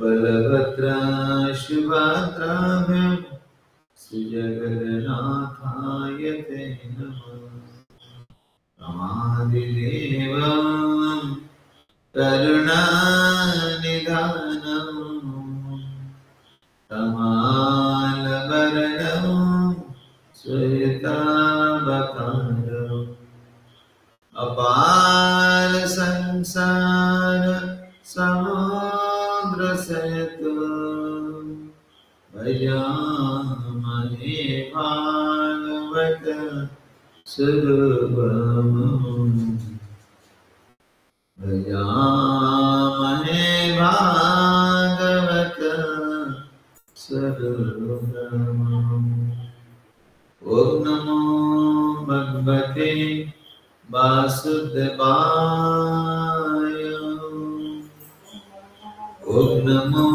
बलभद्रा सुभद्राभ्यां श्रीजगन्नाथाय ते नमः। रमादिदेवं करुणानिधानं तमालवरणं श्वेतावतारम् अपार संसार समुद्र सेतु भजामहे भागवत स्वरूपम् भजामहे भागवत स्वरूपम्। ओम नमो भगवते वासुदेवाय। ओम नमो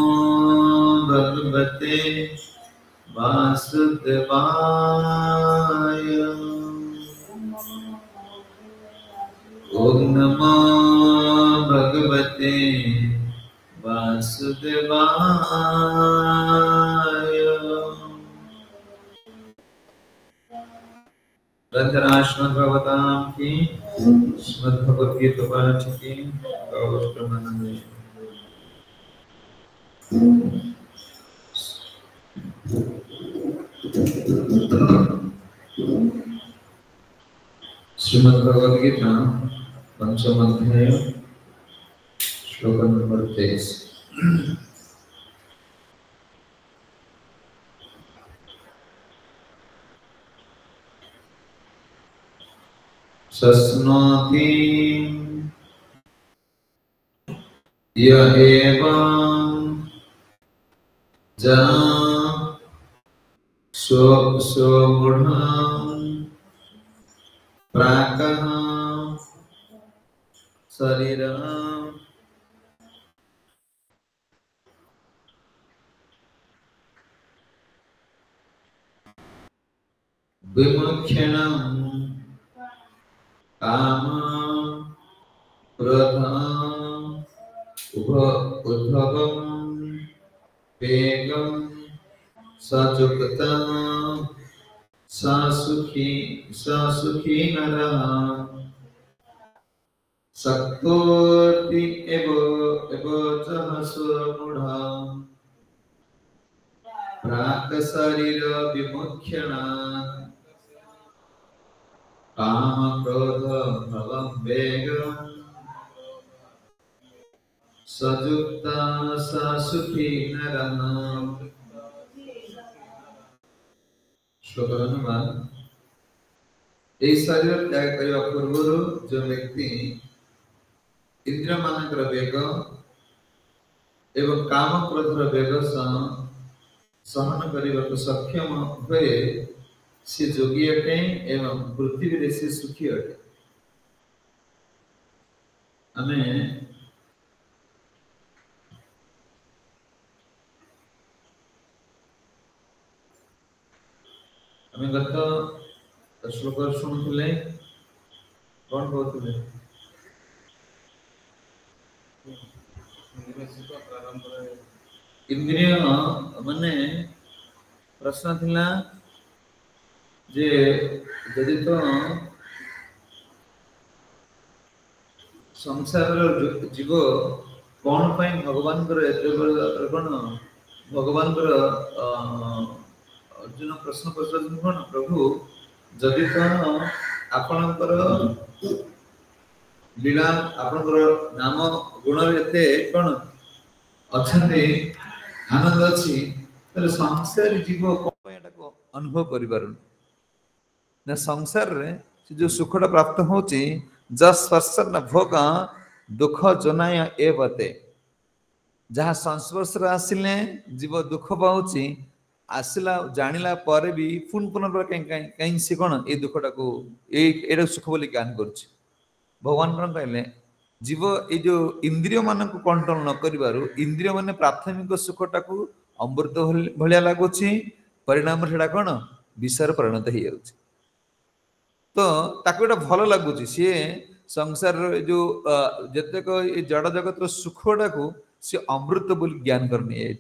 भगवते वासुदेवाय। ओम नमो भगवते वासुदेवाय। ग्रंथराज श्रीमद् भागवतम की श्रीमद् भगवद गीता पाठ की गौर प्रमानंद। श्रीमद् भगवद गीता पंचम अध्याय श्लोक नंबर 23। सस्नोति य एवं जनं स्वमूढं प्राकः शरीरं विमुख्यनं कामं क्रोधं उद्धवं वेगं सजुक्तं ससुखी नरः सक्तोति एव च स्वमूढं प्राक् शरीर विमुख्यानां काम क्रोध भवं वेगं सजुक्ता ससुखी नरः। श्लोक अनुवाद। ये शरीर त्याग करने पूर्व जो व्यक्ति इंद्रिय मानकर वेग एवं काम क्रोधर वेग सहन करने को सक्षम हुए से जोगी अटे एवं पृथ्वी से सुखी अटे। आमे गत श्लोक शुणुले कौन कहते इंद्रिय माने प्रश्न थिला जे यदि तो संसार जीव कौन पाई भगवान भगवान अर्जुन प्रश्न पचार कौन प्रभु जदि तो आपणकर लीला आपणकर नाम गुण एते कौन अच्छा आनंद अच्छी संसार जीव अनुभव कर संसार रे जो सुखटा प्राप्त होची जस्पर्शन भोग दुख जनाय एवते जहाँ संस्पर्श आसिले जीव दुख पाऊची आसला जानिला पर भी पुनर्बार कहीं से कौन ये दुखटा को ये सुख बोली ज्ञान करुच्ची भगवान कौन कहले जीव ये जो इंद्रिय मान को कंट्रोल न करिबारु इंद्रिय माने प्राथमिक सुखटा को अमृत भलिया लागुची परिणाम सेटा कौन विषय परिणत हो जाउची तो ताको एटा भल लागुची सी संसार जो जतेक ये जड़ जगत सुख गुड़ा को सी अमृत बोली ज्ञान करनी है।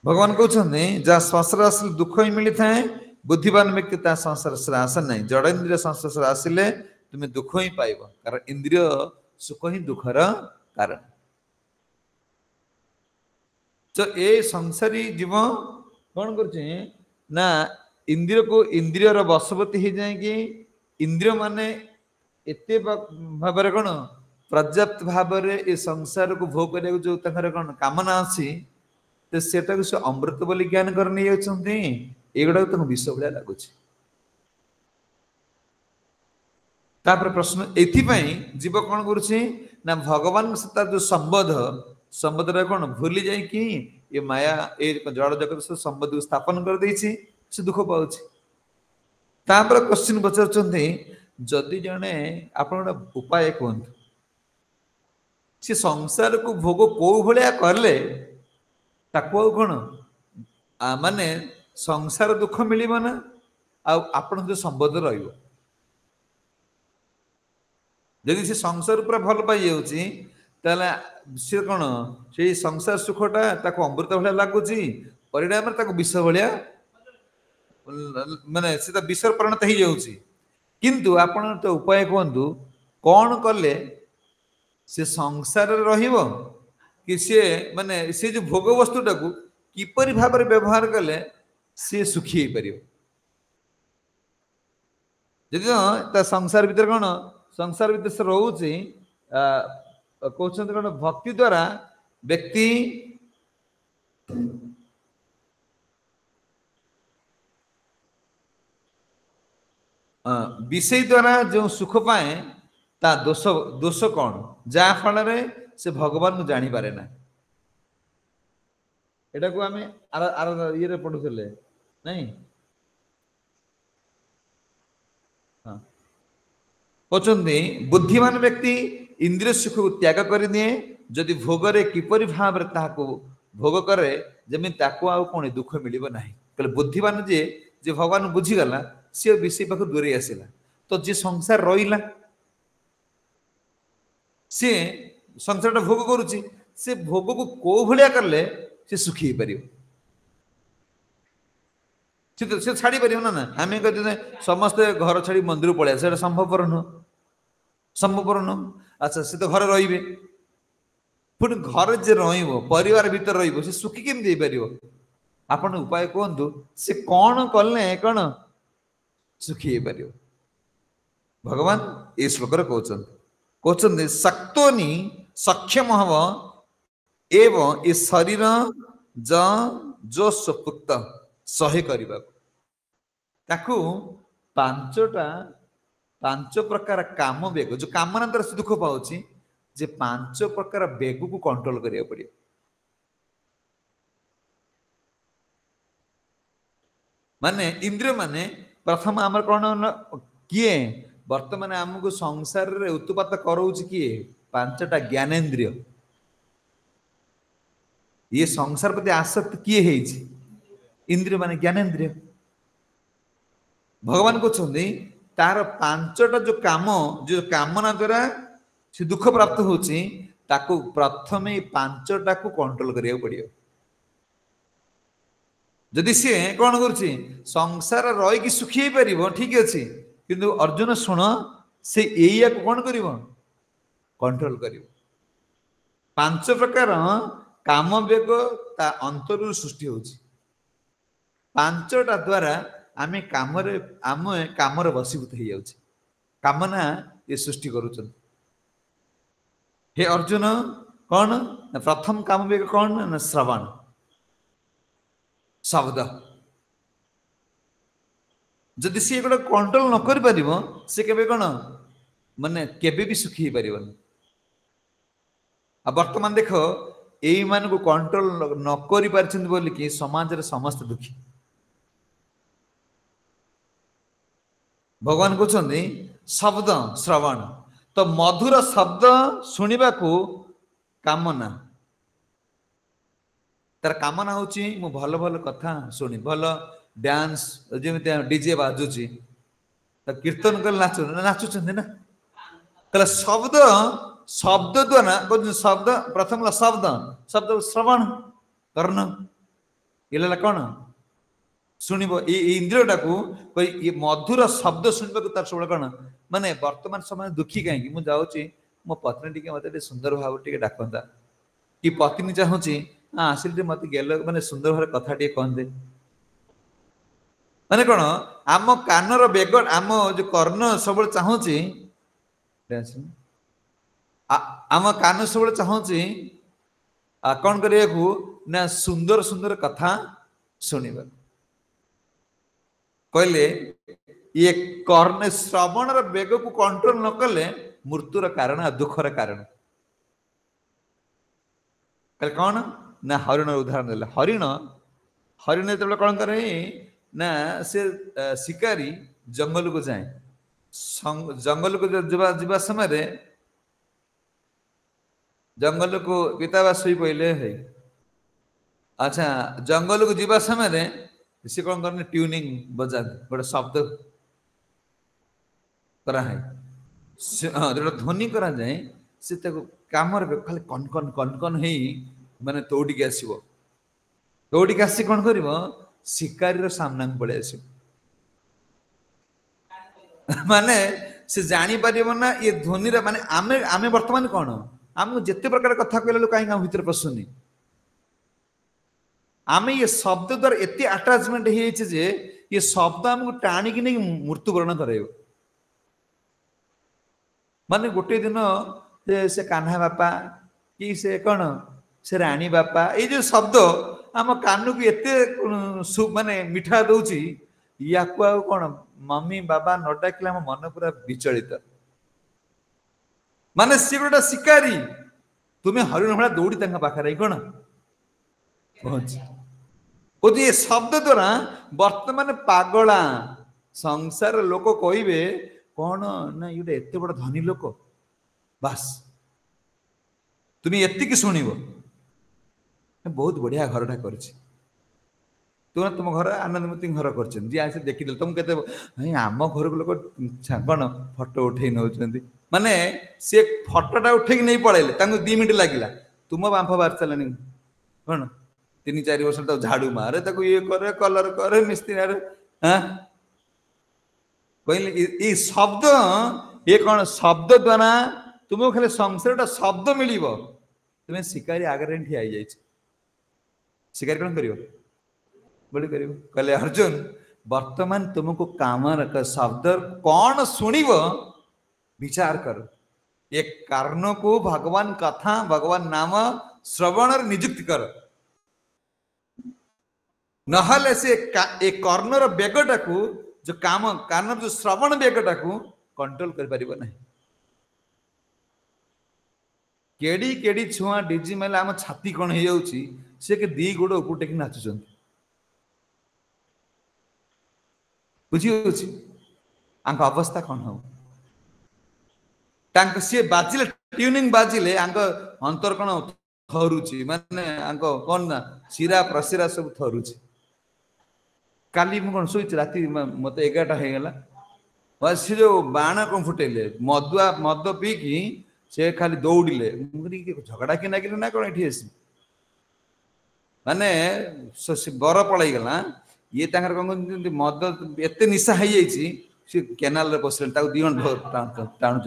भगवान कहते जहाँ संसार आसिले दुख ही मिली थाए बुद्धिमान व्यक्ति ता संसार आसे ना जड़ इंद्रिय संसार आसिले तुम्हें दुख ही पाइब कारण इंद्रिय सुख ही दुखर कारण। तो ये संसारी जीव कौन कर ना इंद्रिय को इंद्रिय बशवर्ती हो जाए कि इंद्रिय माने एते भाव कौन पर्याप्त भाव ये संसार को भोग करने जो कौन कामना अच्छी तो सेटा को से अमृत बोली ज्ञान कर नहीं जाती एगुड़ा विष भाया लगुच। तापर प्रश्न एथिपाई जीव कौन करुच्ची ना भगवान से जो संबंध संबंध कौन भूली जाए कि ये माया ये जड़ जगत से संबंध को स्थापन कर देछि से दुख पाउछ। तापर क्वेश्चन पचारुछन्ती जदि जने आपण उपाय कहतु से संसार को भोग को भलिया करले ताको कौन माने संसार दुख मिलिब ना आपण जो संबंध रहिबो यदि से संसार पूरा भल पाई जाउची ताले से कौन से संसार सुखटा ताको अमृत भलिया लागुची परिणाम ताको विष भलिया माने से विषर परिणत हो जाउची। किंतु आपण तो उपाय कहतु कौन कले से संसार रहिबो कि से माने से जो भोग वस्तुटा को किपरि भाव व्यवहार कले से सुखी हो पारिबो। यदि ता संसार भीतर कौन संसार भीतर से रोचे कहते कौन भक्ति द्वारा व्यक्ति विषय द्वारा जो सुख पाए ता दोष दोष कौन जहाँ फल से भगवान को जानी पारे ना एटा को आम ये पढ़ुले नहीं हाँ कहते बुद्धिमान व्यक्ति इंद्रिय सुख को त्याग कर दिए जदि भोगरे किपरि भाव भोग करे जमी ताको आउ कौन दुख मिल ना कहले बुद्धिमान जे भगवान बुझीगला सी विषय पाख दूरे आसला तो जी संसार रहा सी संसार भोग करुच्ची से भोग को कौ भाया कले से सुखी हो पार से छाड़ी पार ना ना आम कहते समस्ते घर छाड़ी मंदिर पलैया से संभवपर नुह संभवपर नुह। अच्छा से तो घर रे पुणी घर जे परिवार भीतर रे सुखी केमी पार आपण उपाय कहतु से कौन कले कौन सुखी हो पार भगवान ये श्लोक कहते शक्तोनि सक्षम हम एवं ये शरीर जो स्वपुक्त सहे करने पांच प्रकार काम बेग जो कामना द्वारा से दुख पाँच जे पांच प्रकार बेग को कंट्रोल करिया पड़े। माने इंद्रिय माने प्रथम आमर कौन किए वर्तमान आमको संसार रे उत्पात कराउछ किए पांचटा ज्ञानेन्द्रिय ये संसार प्रति आसक्त किए हेछि इंद्रिय माने ज्ञानेन्द्रिय। भगवान कहते तार पांचटा जो काम जो कामना द्वारा से दुख प्राप्त होछि ताको प्रथम पांचटा को कंट्रोल करिया पड़ियो। जदि सी कौन करुच्ची संसार रही सुखी हो पार ठीक अच्छे किंतु अर्जुन शुण से या कौन कर कंट्रोल कर पांच प्रकार काम बेग ता अंतर सृष्टि हो पांचटा द्वारा आम काम बसीभूत हो जाऊँ कामना ये सृष्टि करुँच। हे अर्जुन कौन प्रथम काम बेग कौन ना श्रवण शब्द जदि सी गोटे कंट्रोल न कर पार से केबे कौन माने केबे भी सुखी पार। वर्तमान देख यही मान को कंट्रोल न कर कि समाज रे समस्त दुखी। भगवान कहते शब्द श्रवण तो मधुर शब्द शुणा को कामना तार कामना होची मु भल भल कथा शुणी भल डांस जमी डीजे बाजुची कीर्तन कर नाचुचंदी ना कहला शब्द शब्द द्वारा शब्द प्रथम शब्द शब्द श्रवण कर्ण ये कौन शुणव ये इंद्रियटा को ये मधुर शब्द शुणा तार सब कौन माने वर्तमान समय दुखी कहीं मुझे जाऊँगी मो पत्नी टे मत सुंदर भाव टे डाकता कि पत्नी चाहूँगी आसिल मत गेल माने सुंदर भाव कथा टे कहते माने कौन आम कानर बेग आम जो कर्ण सब चाहूँगी आम कान सब चाहूँगी कौन करने को ना सुंदर सुंदर कथा शुणा कहले ये कर्ण श्रवण बेग को कंट्रोल न कले मृत्युर कारण दुखर कारण कौन ना हरिण उदाहरण देला हरिण हरिण जो कौन करे ना से शिकारी जंगल को जाए जंगल को जीवा समय जंगल को पिताबा शुई पहले है अच्छा जंगल को जीवा समय सी कौन कर ट्यूनिंग बजा गोटे शब्द करा है जो ध्वनि करा जाए से काम खाली कन कन कन कन है माने तौड़ी आसो तौड़ी आसी कौन कर शिकारी सामना को पड़े आस माने से जानी पारिबो ना ये ध्वनि माने आमे आमे वर्तमान कौन आमको जिते प्रकार कथा कहलु कहीं भीतर पशुनी आमे ये शब्द द्वारा एत आटाचमेंट जे ये शब्द आमको टाणिक नहीं मृत्युवरण कर माने गोटे दिन से कान्हा बापा कि से कौन से राणी बापा ये जो शब्द आम कान को एत माने मिठा दौची या कौन मम्मी बाबा न डाकिले आम मन पूरा विचलित माने सी गोटे शिकारी तुम्हें हरिण भाया दौड़ी पाखे कौन पहुंच ये शब्द द्वारा वर्तमान पागला संसार लोक कहे कौन ना ये एत बड़ धनी लोक बास तुम्हें एति शुणव बहुत बढ़िया घरटा कर तुम घर आनंदमती घर कर देखिदे तुम के आम घर को लोक कौन फटो उठे नौ माने सी फटोटा उठे नहीं पड़े 2 मिनट लगे तुम बांफ बाहर चलानी कौन 3-4 वर्ष तो झाड़ू मारे ये करे कलर करे मिस्त्री हाँ कहले ये शब्द ये कौन शब्द द्वारा तुमको खाली संसार शब्द मिल तुम्हें शिकारी आगे ठिया शिकारी कौन कर बोली कर कहले अर्जुन वर्तमान तुमको काम शब्द कौन शुणव विचार कर ये कारण को भगवान कथा भगवान नाम श्रवण नियुक्ति कर नहले से एक कर्णर बेगटा को जो काम कान जो श्रवण बेगटा को कंट्रोल कर परिबो नहीं केडी केडी छुआ डीजी मेला आम छाती कौन हो जाउची से के 2 गोड़ ऊपर टेक नाचुचन बुझी आंक अवस्था कौन हो टांक से बाजिले ट्यूनिंग बाजिले आंक अंतर कौन थरुची माने आंक कौन ना शिरा प्रशिरा सब थरुची काली कौन शोच राति मत 11टा हो गला सी जो बाण कौन फुटेले मदुआ मद पीकी से खाली दौड़े झगड़ा कि नागिले ना कौन ये माने बर पलि गला ये कौन मद एत निशा हो सी केनाल पशे 2 जन टाणुच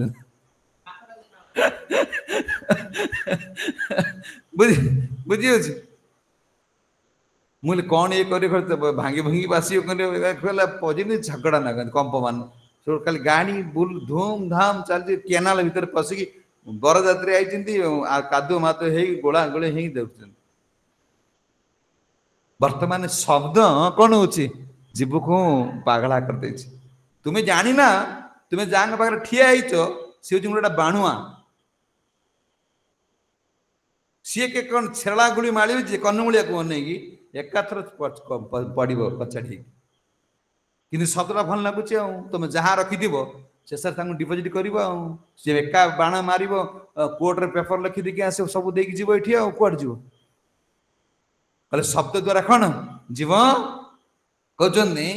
बुझी मुझे कौन ये भांगी भांगी बासी पजे झगड़ा ना कंप मान सब खाली गाड़ी बुल धूम धाम चलती केनाल भीतर पशिकी बरजात्री आई कादु मात गोला गोले ही दे वर्तमान शब्द कौन हो जीव को पागला कर दे तुम्हें जानी ना तुम्हें जहाँ पाखे ठिया सी हूँ गोटे बाणुआ सी के कौन छेला गुड़ी माड़ी कन्नुमुड़िया को अनेक एकाथर पड़ो कचाड़ी कि शब्दटा भल लगुच तुम जहाँ रखिथ शेष डिपोजिट कर एका बाण मार कोर्ट रे पेपर लिखिदी आस सब देकी जीव ये कौड़ जीव कहले शब्द द्वारा कौन जीव कहते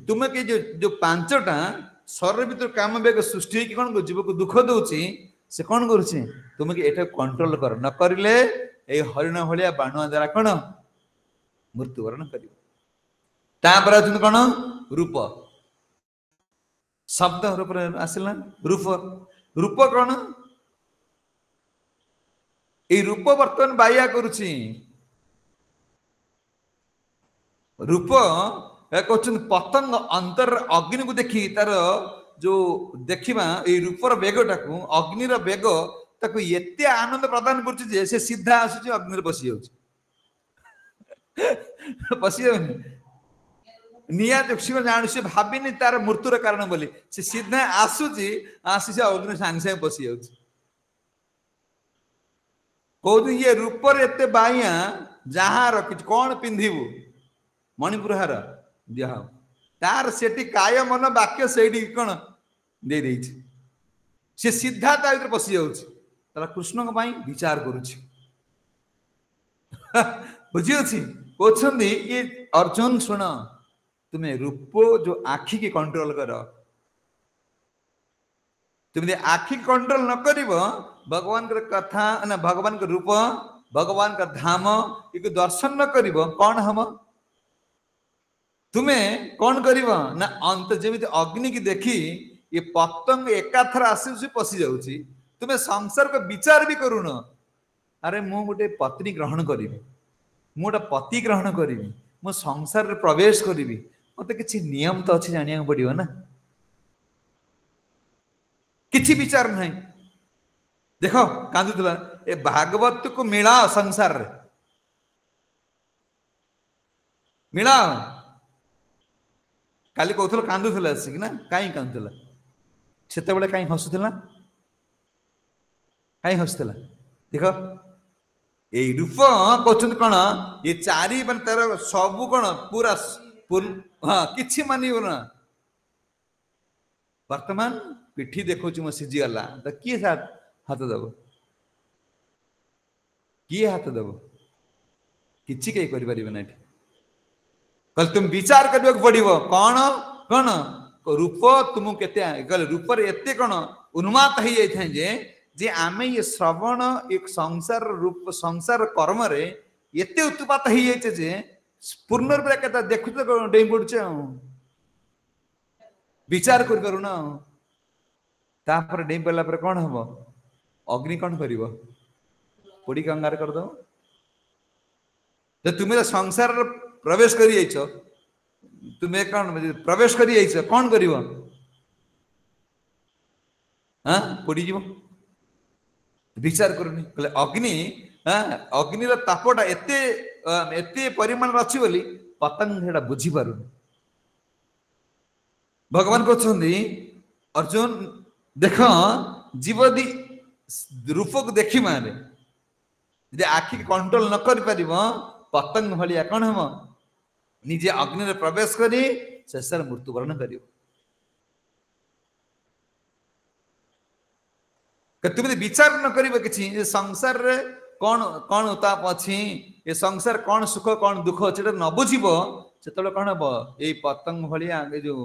तुम्हें कि जो 5टा शरीर भीतर काम बेग सृष्टि होगी कौन जीव को दुख दूची से कौन करुचे तुमको एटा कंट्रोल कर न करिले ए हरिण भलिया बाणुआ द्वारा कौन मृत्युवरण कर तापर कौन रूप शब्द रूप आसला रूप रूप कौन ये रूप बर्तमान बाया करुची रूप कहते पतंग अंतर अग्नि को देखी तार जो देखा ये रूपर बेगटा को अग्निर बेग ताको एते आनंद प्रदान कर सीधा आसुची अग्नि पशि पशि निया देखिए जान से भाविनी तार मृत्युर कारण बोली से सीधा आसुची आसी अग्नि सांगे सांगे पशि कौन ये रूपर एते बाइया जहाँ रखी कौन पिंधबू मणिपुर हार दिह तार सेठी काय मन वाक्य से कौन दे सी सीधा ता भीतर पशि जाऊँ कृष्ण विचार करुच्ची बुझी कहते ये अर्जुन शुण तुम्हें रूप जो आखि की कंट्रोल कर तुम आखि कंट्रोल न कर भगवान कथा ना भगवान का रूप भगवान का धाम ये दर्शन न कर कौन हम तुम्हें कौन कर ना अंत जमी अग्नि की देखी ये पतंग एकाथर आसी पशि जाऊँगी तुम्हें संसार को विचार भी करुन अरे मु गोटे पत्नी ग्रहण करी मु गोटे पति ग्रहण करी मु संसार रे प्रवेश करी मत किसी नियम तो अच्छे जानिया पड़ो ना किसी विचार नहीं देख कांदुला ए भागवत को मिला संसार रे मिला काली कहूल कांदुला आसिक ना कहीं कांदुला से कहीं हसुला कहीं हसुला देख ये रूप कहते कौन ये चारि मान तार सब कौन पूरा हाँ कि मानी ना वर्तमान पिठी देखो मो सीझीगला तो किए हाथ दब किए हाथ दब किसी कहीं करें कल तुम विचार करने को पड़ो कौन कौन रूप तुमको के रूप एत कौन उन्मात हो जाए जे आम ये श्रवण एक संसार रूप संसार कर्म रे एत उत्पात हो जाए जे पूर्ण रूप के देखु तो डेई पड़ुचे विचार करुना तापर डेई पड़ा कौन हम अग्नि कौन कर पोड़ी कंगार करद तुम्हें संसार प्रवेश कर तुम्हें कौन प्रवेश कर कौन कर पोड़ी विचार करूनी कहले अग्नि अग्नि तापटा एते एते परिमाण अच्छी बोली पतंग हेडा बुझी पारुनी भगवान कहते अर्जुन देख जीवदी रूप को देखी मारे आखि कंट्रोल न कर पार पतंग भाया कौन हम निजे अग्नि प्रवेश करी शेष मृत्युवरण कर तुम विचार न कर कि संसार रे कौन कौन उताप अच्छी ये संसार कौन सुख कौन दुख अच्छे न बुझब से कौन हम ये पतंग भाया जो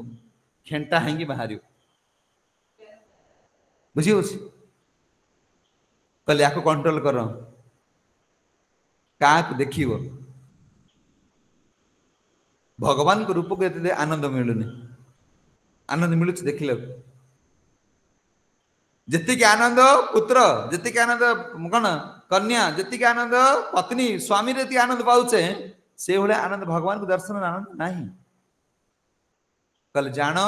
खेटा हैंगी बाहर बुझी कहले या कंट्रोल कर क्या देख भगवान को रूप को ये आनंद मिलूनी आनंद मिलू देख जी आनंद पुत्र जी आनंद कौन कन्या जी आनंद पत्नी स्वामी रे आनंद पाचे से भाई आनंद भगवान को दर्शन आनंद नहीं कल जान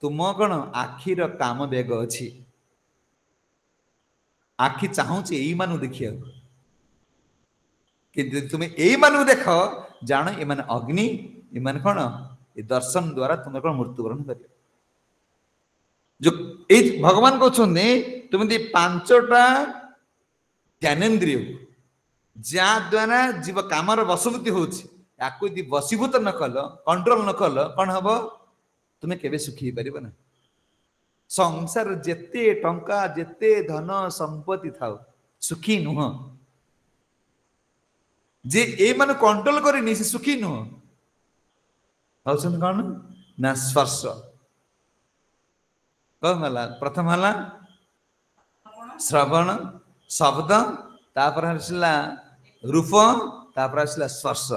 तुम कौन आखिर काम बेग अच्छी आखि चाहूचे यही मानु देखिए कि तुम्हें यही मानु देख जान ये अग्नि ये कौन ये दर्शन द्वारा तुम्हें कौन मृत्युवरण कर जो भगवान कहते तुम पांचटा ज्ञानेन्द्रिय द्वारा जीव काम वशभूति होती वशीभूत न कल कंट्रोल न कल कौन हम तुम्हें केवे सुखी पार ना संसार जेते टंका जेते धन संपत्ति थाओ सुखी नुह जे ए मान कंट्रोल करनी से सुखी नुह कौन ना स्पर्श कौन गला प्रथम हला श्रवण शब्द तापर आसला रूप तापर आसला स्पर्श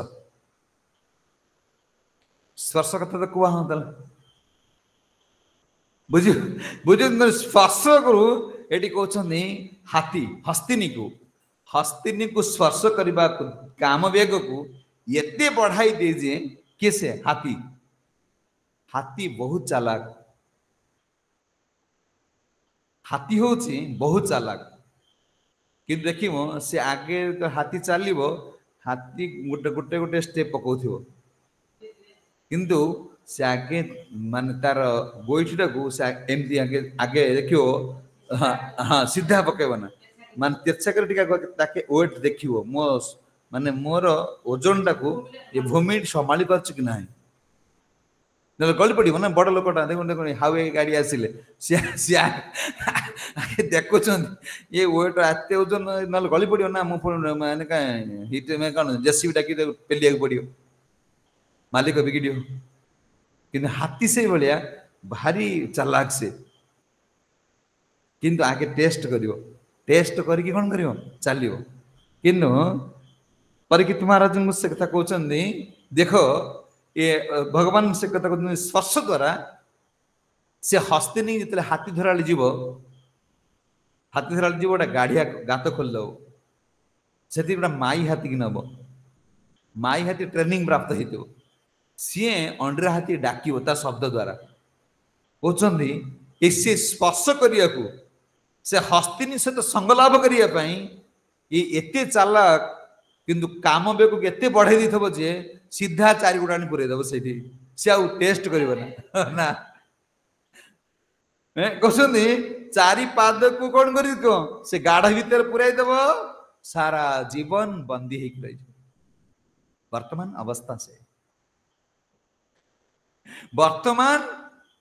स्पर्श कथा तो कुआ होता बुझ बुझ स्पर्श करू एटी कहते हाथी हस्तिनी को स्पर्श करने काम वेग को एते बढ़ाई दे जे किए से हाथी हाथी बहुत चालाक हाथी होची बहुत चालाक कि देखिमो से आगे तो हाथी चलिबो हाथी गोटे गोटे गोटे स्टेप पकाउथिबो किंतु से आगे मान तार गोइठीटा को से एमती आगे आगे देखियो हाँ सीधा पकेबो ना मान तेरछा कर टिका ताके वेट देखिबो मो माने मोर ओजन टाको ये भूमि संभाली पाछ कि नाही न गली पड़ो ना बड़ लोकटा देखो देखो हाईवे गाड़ी आसिले देखुं ये वेट आते ओजन ना गली पड़ो ना मो माने का हिट में कौन जेसीबी डाकी पेलिया पड़ो मालिक बिगिड़ कि हाथी से भाया भारी चालाक से किंतु आगे टेस्ट करियो टेस्ट करके कौन करियो चलियो किंतु परीक्षित महाराज से कथा कहते देखो ये भगवान से कथा कहते स्पर्श द्वारा से हस्तिनी जिते हाथी धराली जीव गोटे गाड़िया गात खोलदेव से गोटे माई हाथी की नब माई हाथी ट्रेनिंग प्राप्त हो सी अंडरा हाथी डाक शब्द द्वारा कहते सी स्पर्श करने को से हस्तिनी सहित संगलाभ करने ये एते चालाक किंतु काम बेग को एते बढ़ाई देथबो जे सीधा चारि गुडानी पुरे देबो सेठी से आ टेस्ट करिवो ना कहते चारि पाद को कौन कर से गाढ़ भीतर पुराई देबो सारा जीवन बंदी हो रही वर्तमान अवस्था से वर्तमान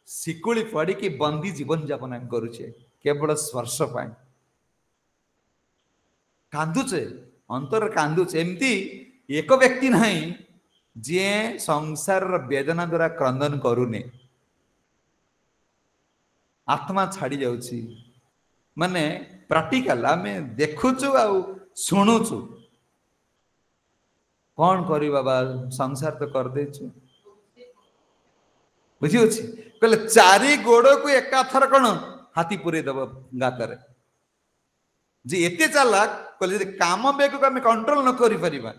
शिकुली पड़ी कि बंदी जीवन जापन आम करुचे केवल स्पर्श पाए कांदुचे अंतर कांदुचे एमती एक व्यक्ति नहीं जे संसार वेदना द्वारा क्रंदन करूने आत्मा छाड़ी जाउची माने प्रैक्टिकल आमे देखुचु आ सुनुचु कौन करी बाबा संसार तो कर देछु बुझी अछि कहले चारि गोड़ को एकाथर कौन हाथी पुरे दब गातर जे एते चालाक कहले काम बेग को आमे कंट्रोल न करि परिबा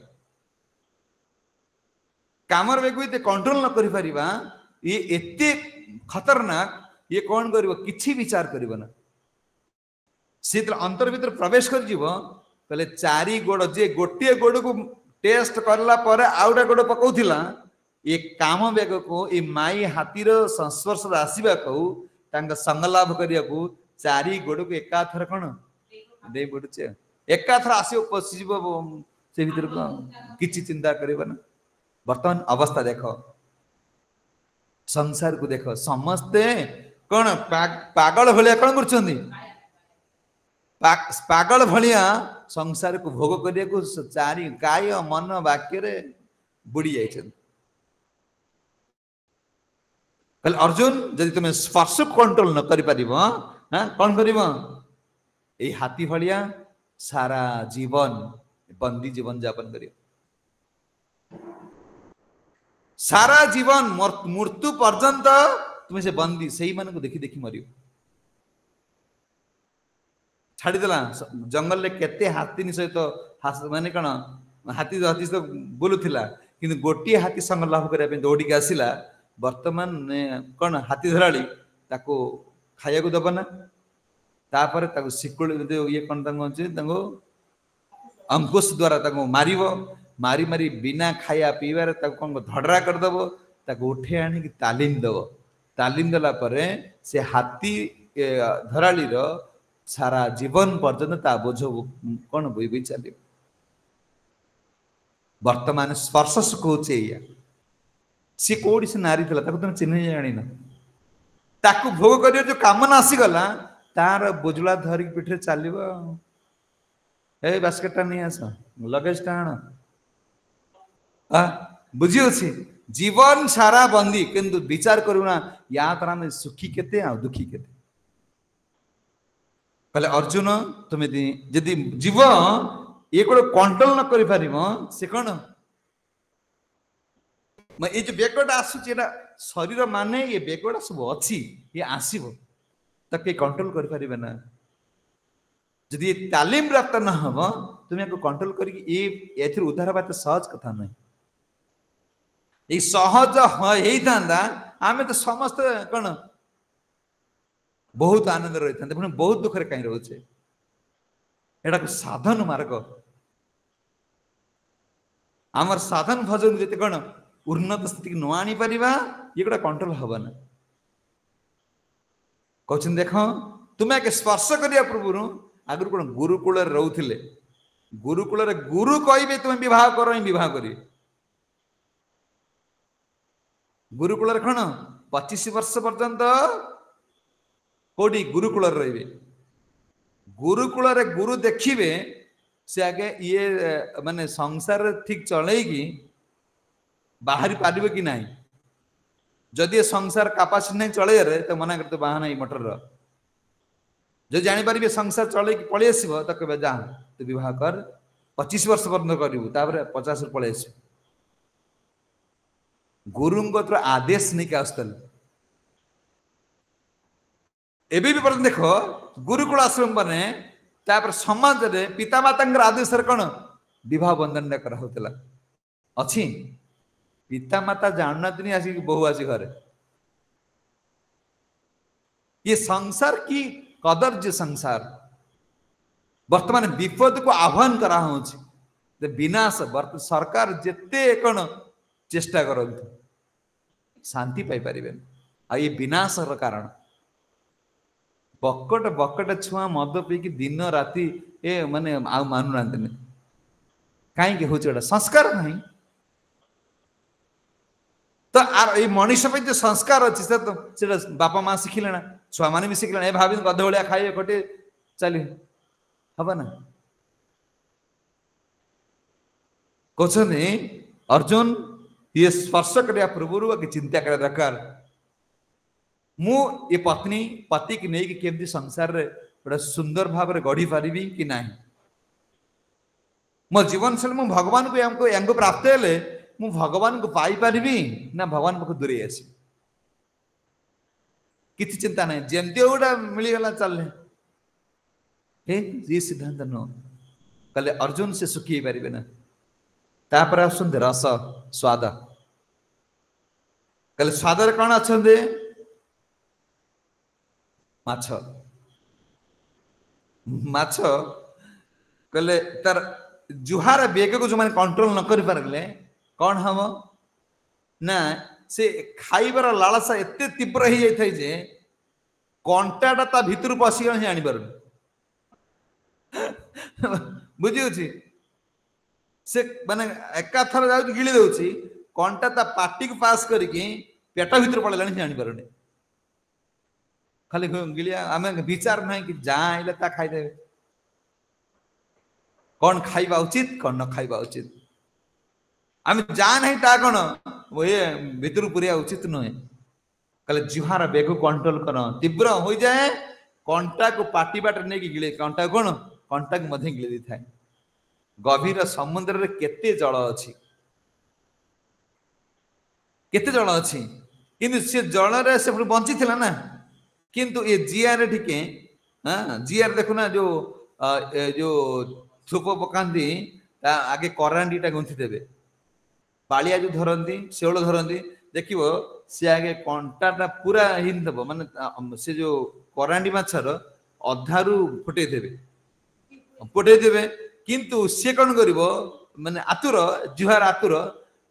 कामर बेग को कंट्रोल न करि परिबा ये एते खतरनाक ये कौन करिवो किछि विचार करिवो ना से अंतर भीतर प्रवेश कर जीवो कहले चारि गोड़ जे गोटे गोड़ को टेस्ट करला पर आउडा गोड़ पकाउथिला ये काम बेग को ये माई हाथीर संस्पर्श आसवा को संगलाभ करिया को चारि गोड़ को एकाथर कौन दे पड़ुचे एकाथर आसी पशिज से भीतर को किछि चिंता करिबा ना वर्तमान अवस्था देखो संसार को देखो समस्ते कौन पागल भलिया कौन करछंदी पागल भलिया संसार को भोग करिया को चारि काय मन वाक्य रे बुड़ी जाइछन कल अर्जुन यदि तुम स्पर्श कंट्रोल न करि परिबो हां कौन करिबो ए हाथी भलिया सारा जीवन बंदी जीवन यापन करियो सारा जीवन मृत्यु पर्यंत तुम से बंदी से ही मान को देखी देखी मरियो छाड़ी देला जंगल ले केते हाथी सहित माने कण हाथी हाथी तो बुलुथिला किंतु गोटी हाथी संग लाभ करिया पे दौड़ी के आसिला वर्तमान कौन हाथी धराली ताको खाया को दबना तापर ताको सिकुल ये कौन तांगो अंकुश द्वारा ताको मारिबो मारी मारी बिना खाया पीबार ताको कौन धड़रा कर दबो ताको उठे आनी कि तालीम देला परे से हाथी धराली रो सारा जीवन पर्यंत ता बोझ कौन बोई बोई चलियो वर्तमान स्पर्श सुखौचे या सी कोड़ी से नारी थला ताको तुम चिन्ह जानी ना ताको भोग करियो जो कामना आसी गला तार बोझला धरी पिठरे चलिबो ए बास्केटटा नहीं आस लगेज टाण बुझी अछि जीवन सारा बंदी किंतु विचार करूना या तरह में सुखी केते आ दुखी केते कहले अर्जुन तुम्हें जदि जीव ये को कंट्रोल न करि परिबो से कोन ये जो बेगटा आसुची एटा शरीर माने ये बेगटा सब अच्छी ये आसीबो तक कंट्रोल कर परिबे ना जदि ये तालीम प्राप्त न हो तुम्हें को कंट्रोल करके ये एथिर उद्धार बात सहज कथा नहीं ये सहज होई थांदा आमे तो समस्त कोन बहुत आनंद रही था पुणी बहुत दुख कहीं रोचे एटा को साधन मार्ग आमर साधन भजन जते कौन उन्नत स्थिति न आनी परिबा ये गोटा कंट्रोल हबा ना कहछन देखो तुमे के स्पर्श करिया पूर्व आगु कोन गुरुकुल रे रहउथिले गुरुकुल रे गुरु कहबे तुमे विवाह करो ही विवाह करी गुरुकुल रे कोन 25 वर्ष पर्यंत कोडी गुरुकुल रे रहबे गुरुकुल रे गुरु देखिबे से आगे ये माने संसार ठीक चलेगी बाहरी पारिबे कि नहीं जदि संसार कैपेसिटी नहीं चले रे तो मना करते बाहाना ही मोटर रो जो जानि पारिबे संसार चले कि पळे आसीबो त कहबे जा तू विवाह कर 25 वर्ष पर्यंत करिवु तापर 50 रे पळे आसी गुरुंग तो आदेश नहीं के आस्तल एबे भी पर्यंत देखो गुरुकुल आश्रम बने तापर समाज रे पिता माता आदेश रे कोन विवाह बंधन न करा होतला अछि पिता माता जाननातनी आसी बहु आसी घरे ये संसार की कदर्य संसार वर्तमान विपद को आह्वान करा होछि ते विनाश सरकार जेते कोन चेष्टा करंतु शांति पाई परिबे आ ये विनाश र कारण बकट बकट छुआ मद पी कि दिन राति ए माने आ मानु नांतने काई के होछ एटा संस्कार नहीं तो आर ए मनीष पे जो संस्कार अछि से तो सेटा बापा मां सिखिले ना छुआ माने भी सिखिले ए भाबी गधोलिया खाइए कोटे चली हबा ना कोछने अर्जुन ये स्पर्श करिया प्रभुरु के चिंता करे दरकार मु ये पत्नी पति की नहीं कि केमती संसार रे बड़ा सुंदर भाव रे गढ़ी पारिबी कि नहीं मो जीवन शैली मु भगवान को यांको प्राप्त हेले मु भगवान को पाई पारिबी ना भगवान को दूरे आसी किछि चिंता नहीं जेमती ओडा मिली गला चलले हे जी सिद्धांत न कले अर्जुन से सुखी पारिबे ना तापर आसुन रस स्वाद कले स्वाद रे कोन अछंदे माछ माछ कहले तार जुहार बेग को जो माने कंट्रोल न कर पारले कौन हम ना से खाइबार लालसा एते तीव्र ही जाय थाई जे कंटाटा ता भीतर पसी गण जानि पार बुझी अछि से माने एका थर जाउ गिली देउछि कंटा ता पाटी को पास करिकि पेट भीतर पड़लानी जानि पारने खाली गिलिया आमे विचार नहीं कि जहाँ आइले ता खाई देबे कौन खाइबा उचित कौन न खाइबा उचित आमे जहाँ नहीं ता कौन वो ये भीतर पुरिया उचित नहे कहले जुहार बेग कंट्रोल कर तीव्र हो जाए कंटा को पाटी बाट नहीं कि गिले कंटा कौन कंटा को मधे गिले दी थाए गभीर समुद्र रे केते जल अछि केते जल अछि किंतु से जल रे से बंची थिला ना किंतु ये जियार ठीके हाँ जियार देखो ना जो थुप पकांती आगे करांडीटा गुंथि देबे पालिया जो धरंती शेवल धरंती देखिबो से आगे कंटाटा पूरा हिन देबो माने से जो करांडी माछर अधारू फुटे देबे किंतु से कोन करिवो माने आतुर जुहार आतुर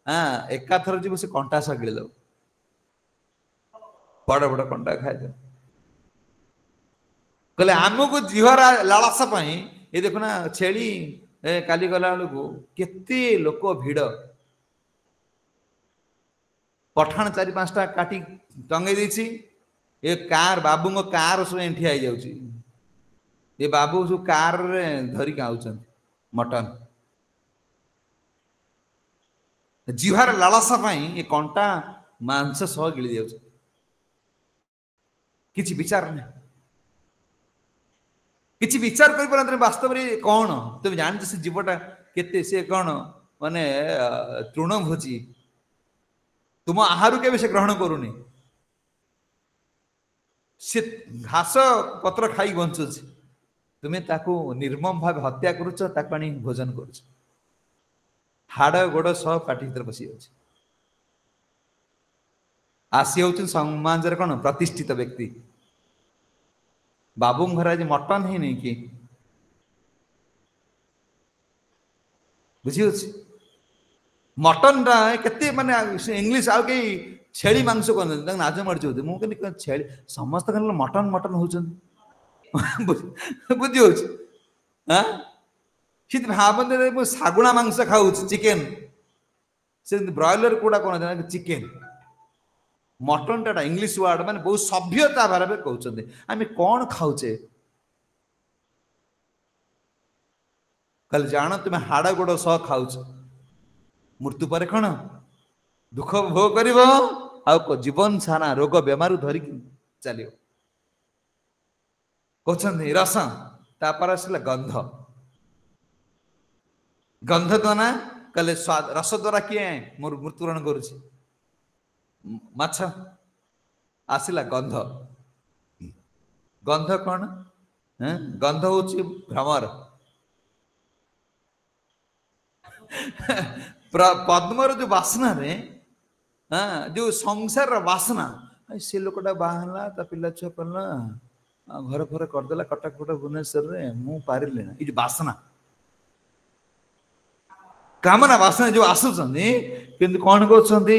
हाँ एका थर जीव से कंटा सगिले दो बड़ बड़ कंटा खाइ दे कहले आमको जीवर लालसा पाई ये देखो ना छेली काली गला को केते लोक भिड़ पठाण 4-5टा काटी टंगे देछि ए कार बाबू कार सब एंठी आई जाउची ये बाबू सब कार रे धरी आउछन मटन जीवार लालसा पाई ये कंटा मांस सह गिली जाउछ किछि विचार नहीं किछि विचार कर पारंत वास्तव रे कौन तुम जान से जीवटा केते से कौन माने तृणभोजी तुम आहार के से ग्रहण करूनी से घास पत्र खाई बंचुच तुम्हें ताकू निर्मम भाव हत्या करुच ताकि भोजन करुच हाड़ गोड़ सह पाटी भर बसी जाऊँ आसी हूँ समाज कौन प्रतिष्ठित व्यक्ति बाबू घर आज मटन ही नहीं कि बुझी मटन टा केते माने इंग्लिश आउ कई छेली मांस कहते नाज मर्जी होते मुझे छेली समस्त मटन मटन होती बुझी हूँ हाँ सी भावते मुझे शागुणा मांस खाऊ चिकेन से ब्रॉयलर कौड़ा कौन चिकेन मटन टा इंग्लिश वर्ड माने बहुत सभ्यता बारे में कहते आम कौन खाऊचे कल जान तुम्हें हाड़ गोड़ सह खाऊच मृत्यु पर कौन दुख भोग कर जीवन सारा रोग बेमार धरिक चलो कहते रस तापर आसला गंध गंध द्वारा कहले स्वाद रस द्वारा किए मोर मृत्युवरण करुच्ची माछ आसला गंध गंध कौन गंध हूँ भ्रमर पद्मर जो बासना रे हाँ जो संसार बासना से लोकटा बाहला ता पिला छुआ पड़ला घर फर करदेला कटक फटक भुवनेश्वर रे मु पारिले ना ये बासना कामना बासना जो आसुचंदी किंतु कौन कहते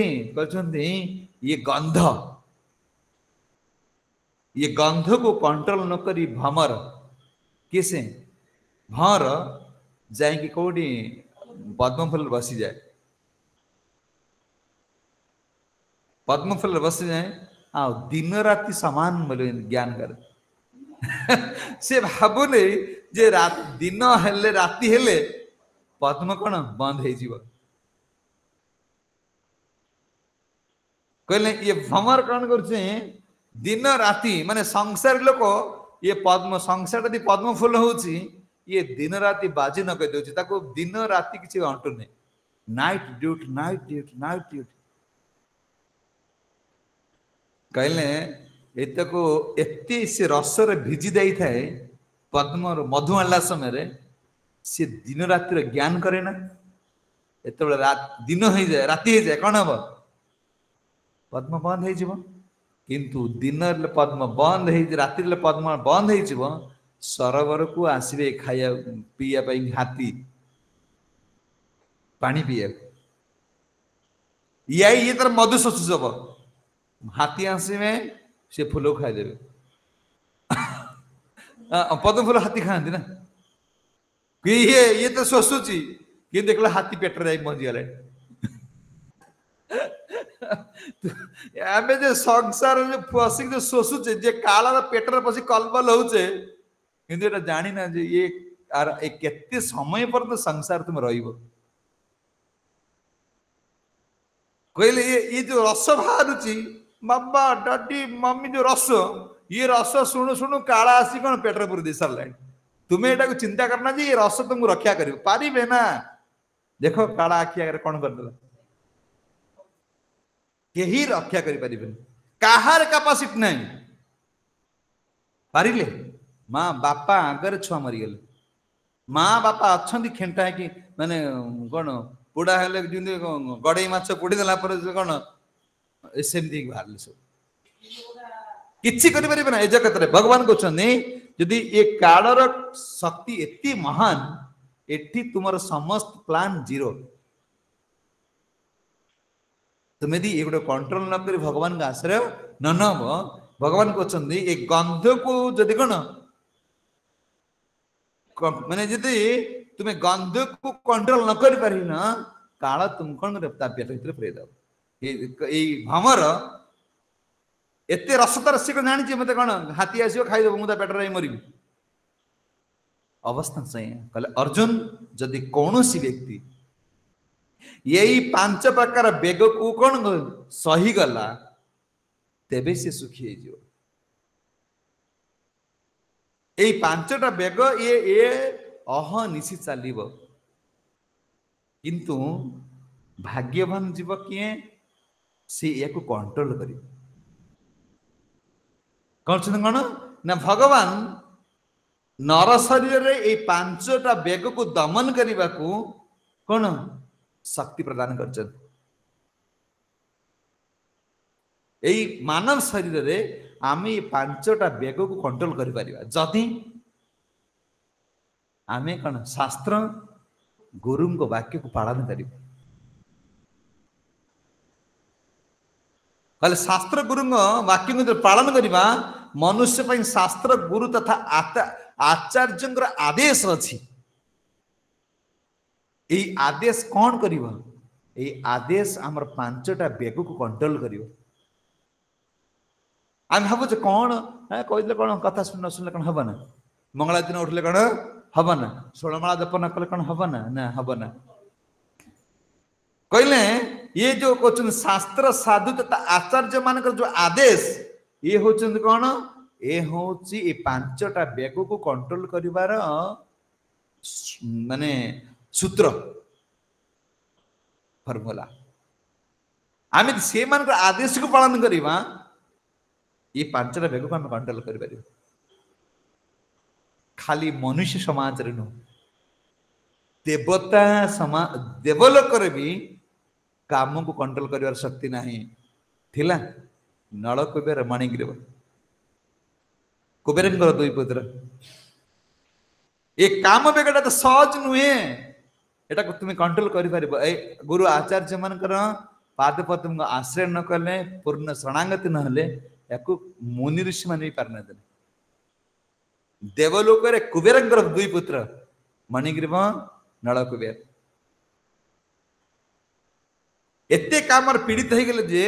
ये गंध को कंट्रोल न करी भमर किसे भर जाए कौटी पद्मफूल बसी जाए पद्मफूल बसी जाए आ दिन राति समान बोले ज्ञान कर से भावुले जे दिन हेले राति हेले पद्म कौन बंद हो कहले ये भमर कौन करछे दिन राति माने संसार लोक ये पद्म संसार यदि पद्म फूल होची ये दिन राति बाजी न कह दउची ताको दिन राति किछि अंटु नै night duty night duty night duty कहले एतको एते से रस रे भिजी जाई थाए पद्म मधु आला समय रे से दिन राति रे ज्ञान करे ना एते रात दिन हो जाए राति हो जाए कौन हम पद्म बंद हो किंतु दिन पद्म बंद हो राति पद्म बंद हो सरोवर को आसवे खाया पीया हाथी पानी पीया ये तर मधु शोषुचब हाथी आसवे से फूल खाईदेवे पद्म फूल हाथी खाती ना ये तो शोषुची कि देखला हाथी पेटर मरीगला आमे जे संसार जो फसिक जो शोषुचे जे काला पेटर पसी कलबल होचे किंतु एटा जानी ना जे ये केते समय पर तो संसार तुम रहिबो कहले ये जो रस बाहरुची बाबा डाडी मम्मी जो रस ये रस सुनु सुनु काला आसी कौन पेटर पूरी दे सारा तुम्हें एटा को चिंता करना जे ये रस तुमको रक्षा करियो पारिबे ना देखो काला आखि आगे कौन करदेला केही रक्षा करि परिबे काहार कैपेसिटी नहीं पारिले माँ बापा आगर छुआ मरीगले माँ बापा अच्छा खेटा कि माने कौन पोड़ा हेले गड़े माछ पोड़ी देला पर कौन सेमती बाहर सब किछि करि परिबे ना ए जगत रे भगवान कहछनी यदि ये कालर शक्ति एति महान एठी तुमर समस्त प्लान जीरो तुम्हें दी एक कंट्रोल न कर भगवान का आश्रय न नब भगवान कहते ये गंध को जदि कौन माने जदि तुम्हें गंध को कंट्रोल न कर पारि ना काला तुम कौन पेट भीतर पुरे दब ये भमर एते रसतर सी जानी मत कौन हाथी आसो खाईदेव मुझे पेट मरी अवस्था से कहले अर्जुन जदि कौन सी व्यक्ति यही पांच प्रकार बेग को कौन सही गला तेबे से सुखी हो এই ପାଞ୍ଚଟା ବେଗ ଏ ଅହନିଶି ଚାଲିବ। କିନ୍ତୁ ଭାଗ୍ୟବାନ ଯିବ କିଏ? ସେ ୟାକୁ କଣ୍ଟ୍ରୋଲ କରିବ। କରୁଛନ୍ତି କଣ ନା ଭଗବାନ ନର ଶରୀରରେ ଏଇ ପାଞ୍ଚଟା ବେଗକୁ ଦମନ କରିବାକୁ କଣ ଶକ୍ତି ପ୍ରଦାନ କରିଛନ୍ତି। ଏଇ ମାନବ ଶରୀରରେ ଆମେ ଏଇ ପାଞ୍ଚଟା ବେଗକୁ କଣ୍ଟ୍ରୋଲ କରିପାରିବା ଯଦି ଆମେ କଣ ଶାସ୍ତ୍ର ଗୁରୁଙ୍କ ବାକ୍ୟକୁ ପାଳନ କରିବା। କହିଲେ ଶାସ୍ତ୍ର ଗୁରୁଙ୍କ ବାକ୍ୟକୁ ଯଦି ପାଳନ କରିବା, ମନୁଷ୍ୟ ପାଇଁ ଶାସ୍ତ୍ର ଗୁରୁ ତଥା ଆଚାର୍ଯ୍ୟଙ୍କର ଆଦେଶ ଅଛି। ଏଇ ଆଦେଶ କଣ କରିବ? ଏଇ ଆଦେଶ ଆମର ପାଞ୍ଚଟା ବେଗକୁ କଣ୍ଟ୍ରୋଲ କରିବ। ଆମେ ଭାବୁଛେ କଣ କହିଲେ କଣ କଥା ନ ଶୁଣିଲେ କଣ ହବ ନା? ମଙ୍ଗଳା ଦିନ ଉଠିଲେ କଣ ହବ ନା? ଷୋଳମାଳା ଜପ ନ କଲେ କଣ ହବ ନା? ନା ହବ ନା। କହିଲେ ଇଏ ଯୋଉ କହୁଛନ୍ତି ଶାସ୍ତ୍ର ସାଧୁ ତଥା ଆଚାର୍ଯ୍ୟ ମାନଙ୍କର ଯୋଉ ଆଦେଶ, ଇଏ ହଉଛନ୍ତି କଣ? ଏ ହଉଛି ଏ ପାଞ୍ଚଟା ବେଗକୁ କଣ୍ଟ୍ରୋଲ କରିବାର ମାନେ ସୂତ୍ର, ଫର୍ମୁଲା। ଆମେ ସେମାନଙ୍କର ଆଦେଶକୁ ପାଳନ କରିବା, ଏ ପାଞ୍ଚଟା ବେଗକୁ ଆମେ କଣ୍ଟ୍ରୋଲ କରିପାରିବା। ଖାଲି ମନୁଷ୍ୟ ସମାଜରେ ନୁହଁ, ଦେବତା ସମାଜ ଦେବଲୋକରେ ବି କାମକୁ କଣ୍ଟ୍ରୋଲ କରିବାର ଶକ୍ତି ନାହିଁ। ଥିଲା ନଳକୂପର ମଣିଗ୍ରୀବ, କୁବେରଙ୍କର ଦୁଇ ପୁତ୍ର। ଏ କାମ ବେଗଟା ତ ସହଜ ନୁହେଁ, ଏଟାକୁ ତୁମେ କଣ୍ଟ୍ରୋଲ କରିପାରିବ। ଏଇ ଗୁରୁ ଆଚାର୍ଯ୍ୟ ମାନଙ୍କର ପାଦ ପଦ୍ମଙ୍କ ଆଶ୍ରୟ ନ କଲେ, ପୂର୍ଣ୍ଣ ଶରଣାଗତି ନହେଲେ ୟାକୁ ମୁନି ଋଷି ମାନେ ବି ପାରିନଥିଲେ। ଦେବଲୋକରେ କୁବେରଙ୍କର ଦୁଇ ପୁତ୍ର ମଣିଗ୍ରୀବ, ନଳକୁବେର ଏତେ କାମରେ ପୀଡ଼ିତ ହେଇଗଲେ ଯେ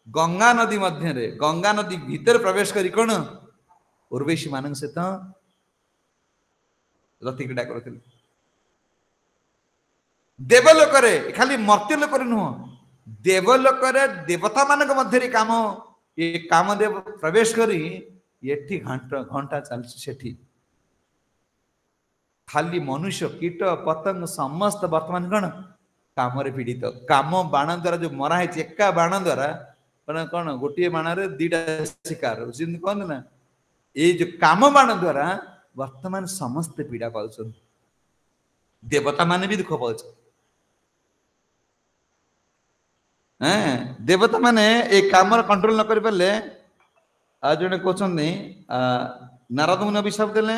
ଗଙ୍ଗା ନଦୀ ମଧ୍ୟରେ, ଗଙ୍ଗା ନଦୀ ଭିତରେ ପ୍ରବେଶ କରି କଣ ଉର୍ବଶୀ ମାନଙ୍କ ସହିତ ରତି କ୍ରୀଡ଼ା କରୁଥିଲେ। ଦେବଲୋକରେ, ଖାଲି ମର୍ତ୍ତ୍ୟ ଲୋକରେ ନୁହଁ, ଦେବଲୋକରେ ଦେବତା ମାନଙ୍କ ମଧ୍ୟରେ କାମ, ଏ କାମଦେବ ପ୍ରବେଶ କରି ଏଠି ଘଣ୍ଟା ଚାଲିଛି ସେଠି। ଖାଲି ମନୁଷ୍ୟ, କୀଟ ପତଙ୍ଗ ସମସ୍ତ ବର୍ତ୍ତମାନ କଣ କାମରେ ପୀଡ଼ିତ। କାମ ବାଣ ଦ୍ଵାରା ଯୋଉ ମରା ହେଇଛି, ଏକା ବାଣ ଦ୍ଵାରା କଣ ଗୋଟିଏ ବାଣରେ ଦିଟା ଶିକାର, ଯେମିତି କହନ୍ତି ନା, ଏଇ ଯୋଉ କାମ ବାଣ ଦ୍ଵାରା ବର୍ତ୍ତମାନ ସମସ୍ତେ ପୀଡା ପାଉଛନ୍ତି। ଦେବତା ମାନେ ବି ଦୁଃଖ ପାଉଛନ୍ତି। ଦେବତା ମାନେ ଏଇ କାମର କଣ୍ଟ୍ରୋଲ ନ କରି ପାରିଲେ, ଆଉ ଜଣେ କହୁଛନ୍ତି ନାରଦ ମୁନି ଅଭିଶାପ ଦେଲେ,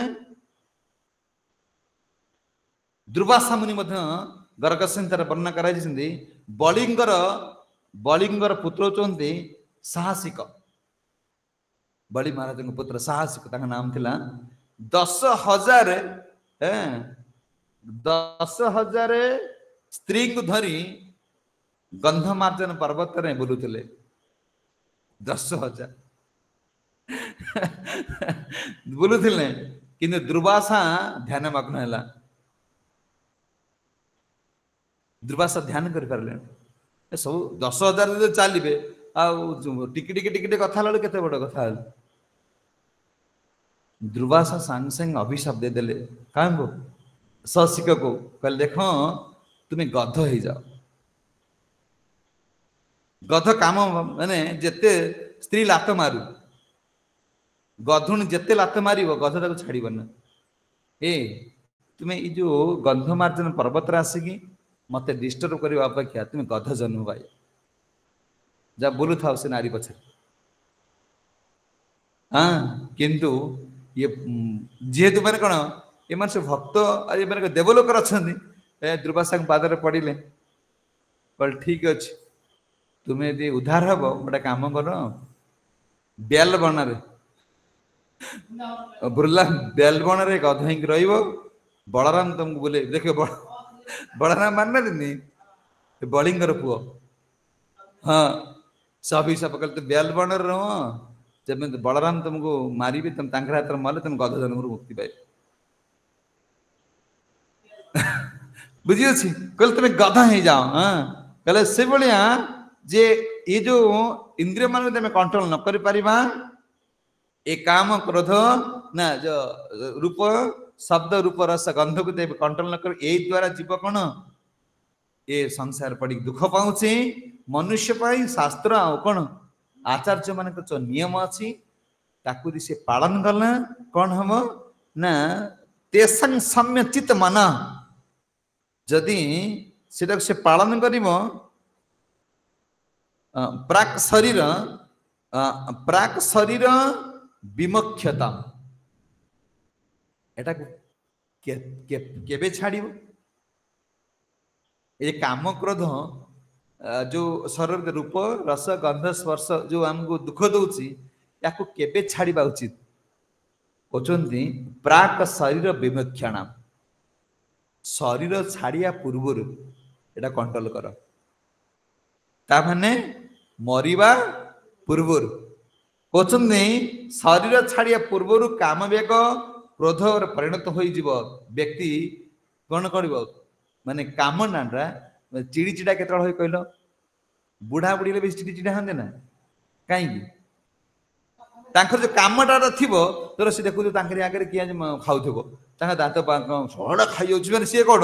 ଦୁର୍ବାସା ମୁନି ମଧ୍ୟ ଗର୍ଗ ସଂହିତାରେ ବର୍ଣ୍ଣନା କରାଯାଇଛନ୍ତି। ବଳିଙ୍କର ପୁତ୍ର ହଉଛନ୍ତି ସାହସିକ। ବଳି ମହାରାଜଙ୍କ ପୁତ୍ର ସାହସିକ, ତାଙ୍କ ନାମ ଥିଲା। 10,000 ସ୍ତ୍ରୀଙ୍କୁ ଧରି ଗନ୍ଧମାର୍ଜନ ପର୍ବତରେ ବୁଲୁଥିଲେ। 10,000 ବୁଲୁଥିଲେ, କିନ୍ତୁ ଦୁର୍ବାସା ଧ୍ୟାନ ମଗ୍ନ ହେଲା। ଦୁର୍ବାସା ଧ୍ୟାନ କରିପାରିଲେଣି। ସବୁ 10,000 ଯଦି ଚାଲିବେ, ଆଉ ଟିକେ ଟିକେ କଥା ହେଲା ବେଳକୁ କେତେ ବଡ କଥା ହେଲା। ଦୁର୍ବାସା ସାଙ୍ଗେ ସାଙ୍ଗେ ଅଭିଶାପ ଦେଇଦେଲେ କାହାଙ୍କୁ? ସଶିକକୁ। କହିଲେ ଦେଖ, ତୁମେ ଗଧ ହେଇଯାଅ। ଗଧ କାମ ମାନେ ଯେତେ ସ୍ତ୍ରୀ ଲାତ ମାରୁ, ଗଧୁଣି ଯେତେ ଲାତ ମାରିବ ଗଧ ତାକୁ ଛାଡିବନି। ତୁମେ ଏଇ ଯୋଉ ଗନ୍ଧମାର୍ଜନ ପର୍ବତରେ ଆସିକି ମତେ ଡିଷ୍ଟର୍ବ କରିବା ଅପେକ୍ଷା ତୁମେ ଗଧ ଜନ୍ମ ପାଇ ଯା ବୁଲୁଥାଉ ସେ ନାରୀ ପଛରେ। କିନ୍ତୁ ଇଏ ଯେହେତୁ ମାନେ କଣ, ଏମାନେ ସବୁ ଭକ୍ତ, ଏମାନେ ଦେବଲୋକରେ ଅଛନ୍ତି, ଦୁର୍ବାସାଙ୍କ ପାଦରେ ପଡିଲେ। କହିଲେ ଠିକ ଅଛି, ତୁମେ ଯଦି ଉଦ୍ଧାର ହବ, ଗୋଟେ କାମ କର, ବେଲ ବନରେ ବେଲବଣରେ ଗଧ ହେଇକି ରହିବ। ବଳରାମ ତମକୁ ବୁଲେଇ ଦେଖିବ। ବଳରାମ ମାନନାହାନ୍ତି, ବଳିଙ୍କର ପୁଅ। ସେ ଅଭିଶାପ କଲେ ତୁ ବେଲବଣରେ ରହ, ଯେମିତି ବଳରାମ ତମକୁ ମାରିବି, ତମେ ତାଙ୍କର ହାତରେ ମଲେ ତମେ ଗଧ ଜନ୍ମରୁ ମୁକ୍ତି ପାଇବ। ବୁଝିଅଛି? କହିଲେ ତମେ ଗଧ ହେଇଯାଅ। କହିଲେ ସେଭଳିଆ ଯେ ଏ ଯୋଉ ଇନ୍ଦ୍ରିୟ ମାନଙ୍କୁ ତମେ କଣ୍ଟ୍ରୋଲ ନ କରିପାରିବା, ଏ କାମ କ୍ରୋଧ ना जो रूप शब्द रूप रस गंध को कंट्रोल न कर ए द्वारा जीव कौन ए संसार पड़ी दुख पाऊे मनुष्य पाई शास्त्र आ कौन आचार्य मान जो नियम अच्छी ताकू से पालन कला कौन हम ना तेसंग सम्यचित मन जदि से पालन कर प्राक शरीर विमक्षता एटा केबे छाड़िबो ये काम क्रोध जो शरीर रूप रस गंध स्पर्श जो हमको दुख दउची याको केबे छाड़िबा उचित कहते प्राक शरीर विमक्षण शरीर छाड़िया पूर्वर एटा कंट्रोल कर ता माने मरिबा पूर्वर कहते शरीर छाड़िया पूर्वर काम वेग क्रोध परिणत हो व्यक्ति कौन कर माने कामनाटा चिड़ी चिड़ा केत कहल बुढ़ा बुढ़ी भी चिड़ी चिड़ा हाँ ना कहीं जो कामटा थी तोर सी देखु आगे किए खाऊ दात सड़ा खाई मैंने सी कौन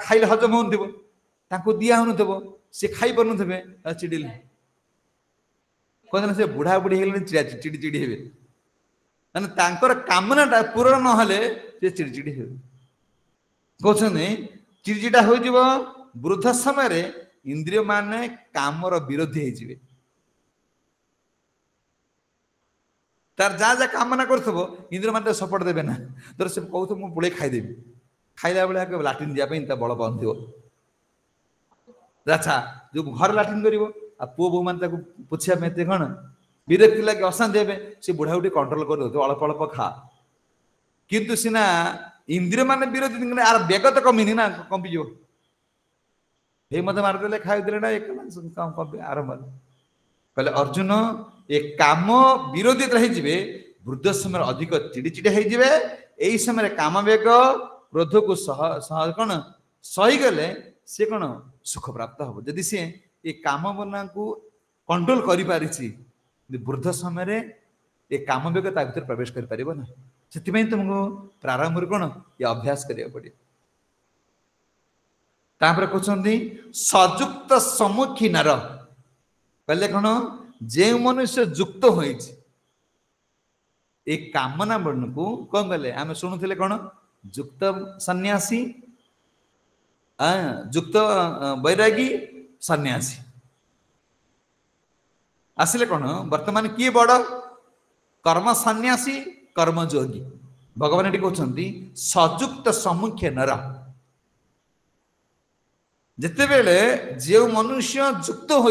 खाइले हजम हो दिया हो सी खाई पार चिड़िले कहते से बुढ़ा बुढ़ी चिड़ी चिड़ी हे माने कामनाटा पूरण न चिड़ी चिड़ी हे कहते चिड़चिड़ा हो वृद्ध समय इंद्रिय माने कामर विरोधी हो तार जहाँ जहाँ कामना करथबो इंद्रिय माने सपोर्ट देबे ना तोर से कहू मु पुळे खाइदेबी खाइला बेले लाट्रिन दिया बल पाथो अच्छा जो घर लाट्रिन कर पुओ बो मान पोछिया कौन विरक्ति लगे अशांति हे सी बुढ़ा बुढ़ी कंट्रोल कर अल्प अल्प खा किंतु सीना इंद्रिय मान विरोधी आर बेग तो कमिनी ना कंपी जो हे मत मारदे खाई ना एक आरंभ कहले अर्जुन ये काम विरोधी रही वृद्ध समय अधिक चिड़चिड़ा हो समय काम वेग क्रोध को सह कौन सही गले सी कौन सुख प्राप्त हम जदि सी ये काम बना को कंट्रोल कर वृद्ध समय ये काम वेग ता भीतर प्रवेश कर पारिबो ना से तुमको प्रारंभ कौन ये अभ्यास करिया पड़े कहते सजुक्त सम्मुखी नर कहले कौन जे मनुष्य युक्त हो कामना बन को कौन कहले आम शुणुले कौन युक्त सन्यासी युक्त बैरागी सन्यासी आसिले कौन वर्तमान किए बड़ कर्म सन्यासी कर्मयोगी भगवान ये कहते सजुक्त सम्मुख्य नर जिते बेले जो मनुष्य युक्त हो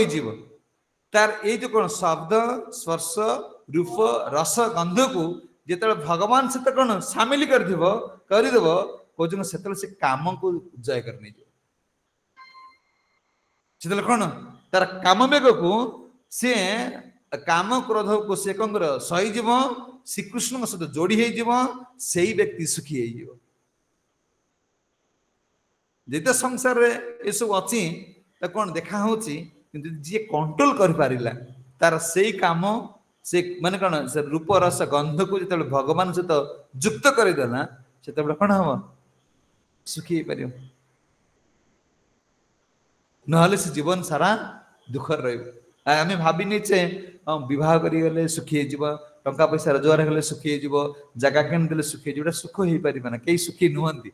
तार ये जो कौन शब्द स्पर्श रूप रस गंध को जिते भगवान से कौन सामिल करदेव कहते से काम को जय करने से कौन तार काम वेग को सी काम क्रोध को से कौन सही श्रीकृष्ण सहित जोड़ी से व्यक्ति सुखी हो जिते संसार ये सब अच्छी कौन देखा जी कंट्रोल कर पारिला तार से काम से माने कौन से रूप रस गंध को जो भगवान सहित युक्त करदेला से कौन हम सुखी हो पार ना से जीवन सारा दुख रही भाविनी चे बहुत कर सुखी टंका पैसा रोजगार होगले सुखी हो जगह किणिदेले सुखी हो सुख हो पार ना कई सुखी नुहति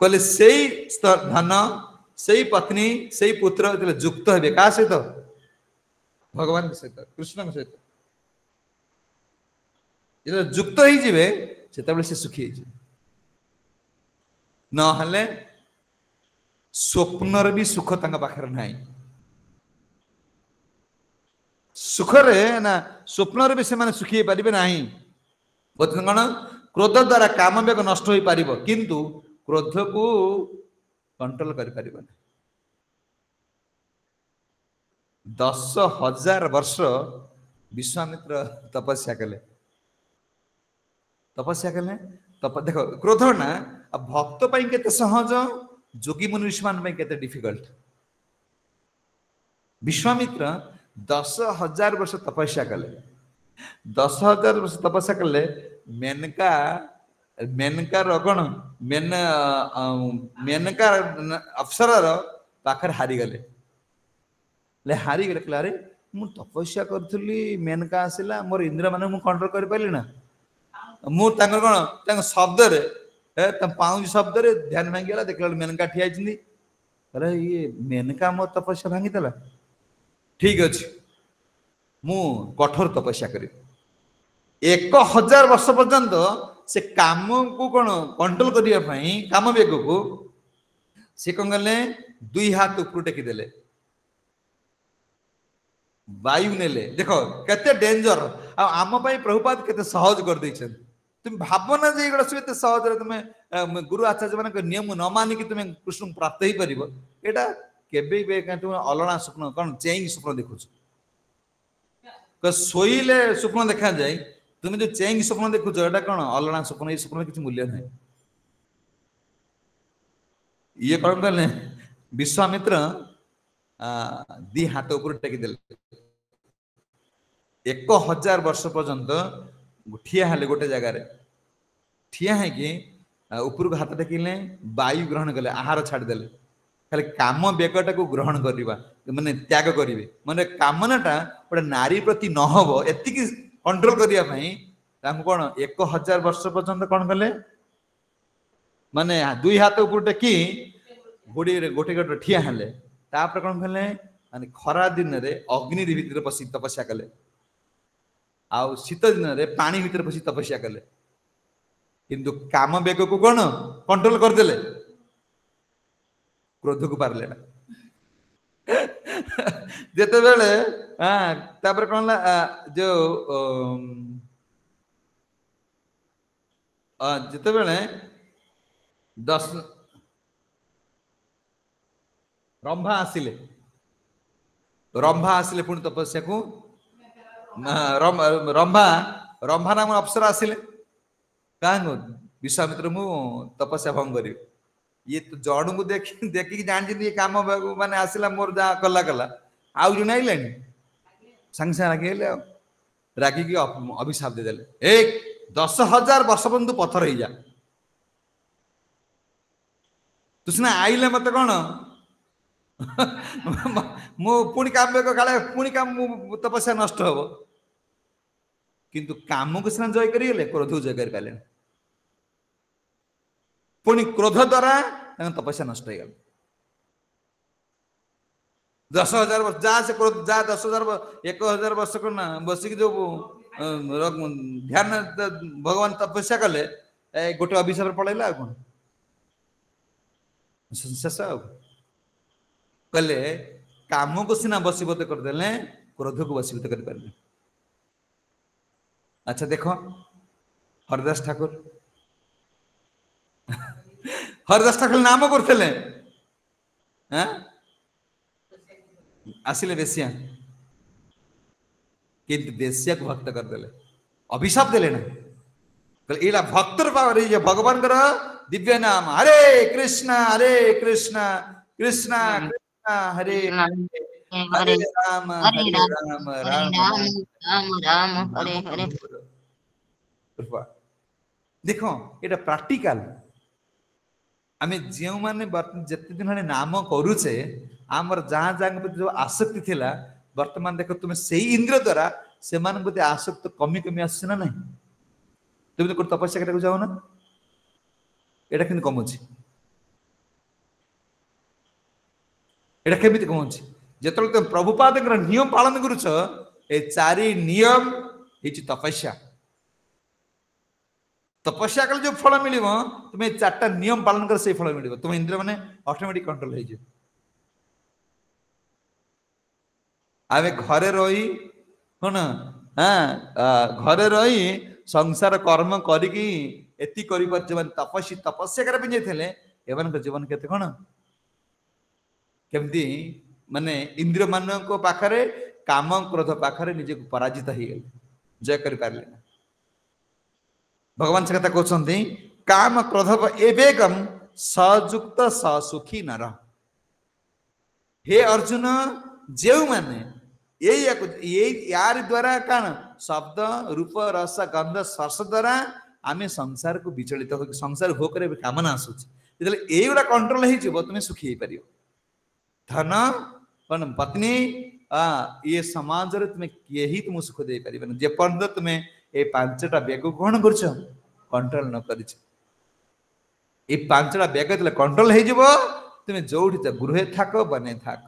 कहले से धन से पत्नी से पुत्र युक्त हे क्या सहित भगवान सहित कृष्ण सहित युक्त हो से सुखी ना स्वप्नर भी सुख पाखे ना सुखरे ना स्वप्न भी से सुखी पारे ना कौन क्रोध द्वारा काम वेग नष्ट हो पार किंतु क्रोध को कंट्रोल कर पार 10,000 वर्ष विश्वामित्र तपस्या कले देख क्रोध ना भक्त के सहज जोगी मनुष्य मान के डिफिकल्ट विश्वामित्र 10,000 वर्ष तपस्या कले 10,000 वर्ष तपस्या कले मेनका मेनका कौन मेन मेनका अप्सरार पाखर हारी गले हारी गले कहले अरे मु तपस्या करी मेनका आसला मोर इंद्र मान कंट्रोल कर पारि ना मु कौन शब्द पाउज शब्द ध्यान भांगीगला देखला मेनका ठिया अरे ये मेनका मो तपस्या भांगी देला ठीक अच्छे मु कठोर तपस्या करी 1000 वर्ष पर्यंत से काम को कौन कंट्रोल करने काम बेग को सी कौन कले 2 हाथ ऊपर टेकीदे वायु नेले देख केते डेंजर आम प्रभुपाद केते सहज कर देछन तुम भावना जे एगुड़ा सब सहज तुम गुरु आचार्य मान नियम न मानिक तुम कृष्ण प्राप्त ही पार एटा केबे तुम अलना स्वप्न कौन चेंज स्वप्न देखुछ शोले स्वप्न देखा जाए तुम जो चेंज स्वप्न देखुच एटा कौन अलना स्वप्न ये स्वप्न किसी मूल्य ना ये कौन कले विश्वामित्र 2 हाथ ऊपर टेकीदे 1000 वर्ष पर्यंत ठिया हेले गोटे जगार ठिया है कि ऊपर को हाथ टेकिले वायु ग्रहण कले आहार छाड़दे खाली काम बेगटा को ग्रहण करवा माने त्याग करेंगे माने कामनाटा गोटे नारी प्रति न हम एति कंट्रोल करने कौन 1000 वर्ष पर्यंत कौन कले माने 2 हाथ ऊपर टेकी गोटे गोटे ठिया हेले तापर कौन कले माने खरा दिन रे अग्नि भीतर पशि तपस्या कले आउ शीत दिन रे पानी भीतर पशि तपस्या कले किंतु काम बेग को कौन कंट्रोल करदे क्रोध को पारले ना जेते बेले तापर कौन जो जेते बेले 10 रंभा आसिले पुणी तपस्या को रंभा नाम अप्सरा आसिले कहाँ विश्वामित्र मु तपस्या भंग करी ये तो जड़ को देखिक जानी ये काम माने आसला मोर जा कला कला आउ जन आइले सांगे सांगे रागे रागिक अभिशाप देदेले एक 10,000 वर्ष पर्यंत पत्थर हो जा तु सीना आइले मत कौन मु पुणी काम काले पुणी काम तपस्या नष्ट हम किंतु काम को सीना जय करेंगे क्रोध को जय कर पारे पुणी क्रोध द्वारा तपस्या नष्ट हो गल 10,000 वर्ष जा से क्रोध जा 10,000 1,000 वर्ष को ना बसिक जो ध्यान भगवान तपस्या कले गोटे अभिशाप पड़ेगा कौन शेष कले काम को सीना बसीभूत करदे क्रोध को बसीभूत कर पारे अच्छा देखो हरदास ठाकुर नाम करते आसिले बेसिया किंतु बेसिया को भक्त करदे अभिशाप देले ना इला भक्तर पावर भगवान दिव्य नाम हरे कृष्ण कृष्ण कृष्ण हरे हरे राम राम राम हरे हरे देखो ये प्रैक्टिकल आम जो मैंने जिते दिन नाम करुचे आमर जहाँ जहाँ प्रति जो आसक्ति थिला वर्तमान देख तुम से इंद्र द्वारा से प्रति आसक्त कमी कमी आसना ना तुम तो तपस्या करने जाओ ना एटा कि कमुची एटा केमी कमुची जिते तुम प्रभुपाद नियम पालन करुच ए 4 नियम ये तपस्या तपस्या कल जो फल मिल तुम्हें 4टा नियम पालन कर से फल मिल तुम इंद्र मैंने ऑटोमेटिक कंट्रोल हो आम घरे रही कौन घरे रही संसार कर्म करी तपस्या करते जीवन के कौन केमती माने इंद्र मान पाखरे काम क्रोध पाखरे निजे पराजित हो गए जय कर पारे भगवान से कथा कहते काम क्रोध एवेगम सयुक्त सुखी नर हे अर्जुन जो माने यार द्वारा कण शब्द रूप रस गंध स्पर्श द्वारा आम संसार को विचलित हो संसार भोग कामना आसूँ युवा कंट्रोल हो तुम सुखी हो पार धन कौन पत्नी ये समाज रे तुम्हें किए ही तुम सुख दे पार जे पर्यंत तुम्हें ये पांचटा बेग कौन कर कंट्रोल न कर पांचटा बेग जो कंट्रोल हो तुम्हें जो गृह थाक बने थाक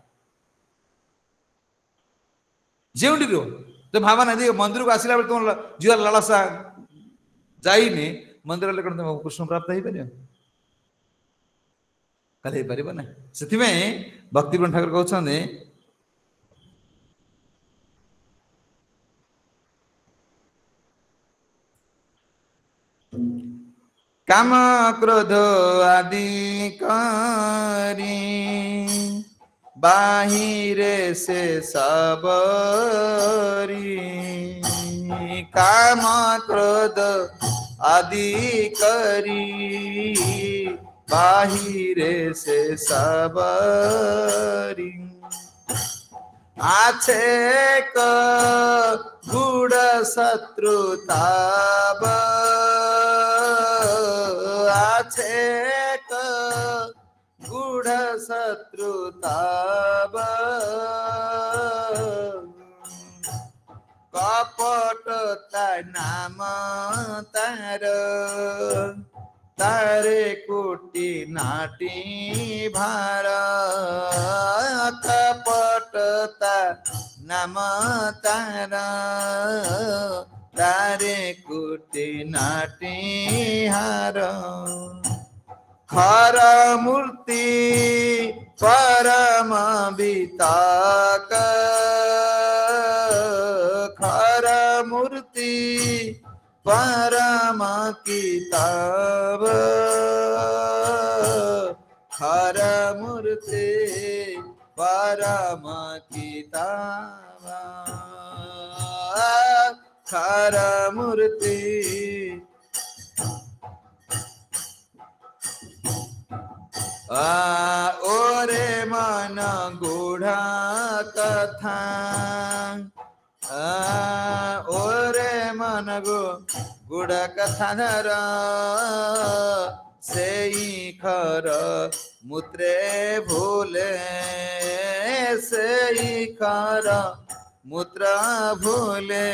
जो तो भावना यदि मंदिर को आसला तुम जुआर लालसा जाइनी मंदिर कौन तुम कृष्ण प्राप्त हो पार कल हो ना से भक्तिपूर्ण ठाकुर कहते काम क्रोध आदि करी बाहिरे से सबरी काम क्रोध आदि करी बाहिरे से सबरी आछे क गुड़ शत्रुताब आछे क गुड़ शत्रुताब कपटता नाम तार तारे कोटि नाटी भार कपटता नाम तार तारे कोटि नाटी हार खर मूर्ति परम विताक खर मूर्ति परम किताब खर मूर्ति परम किताब खर मूर्ति ओरे मन गूढ़ा कथा ओरे मन गुड़ कथा धर से खर मूत्रे भूले से खर मूत्र भूले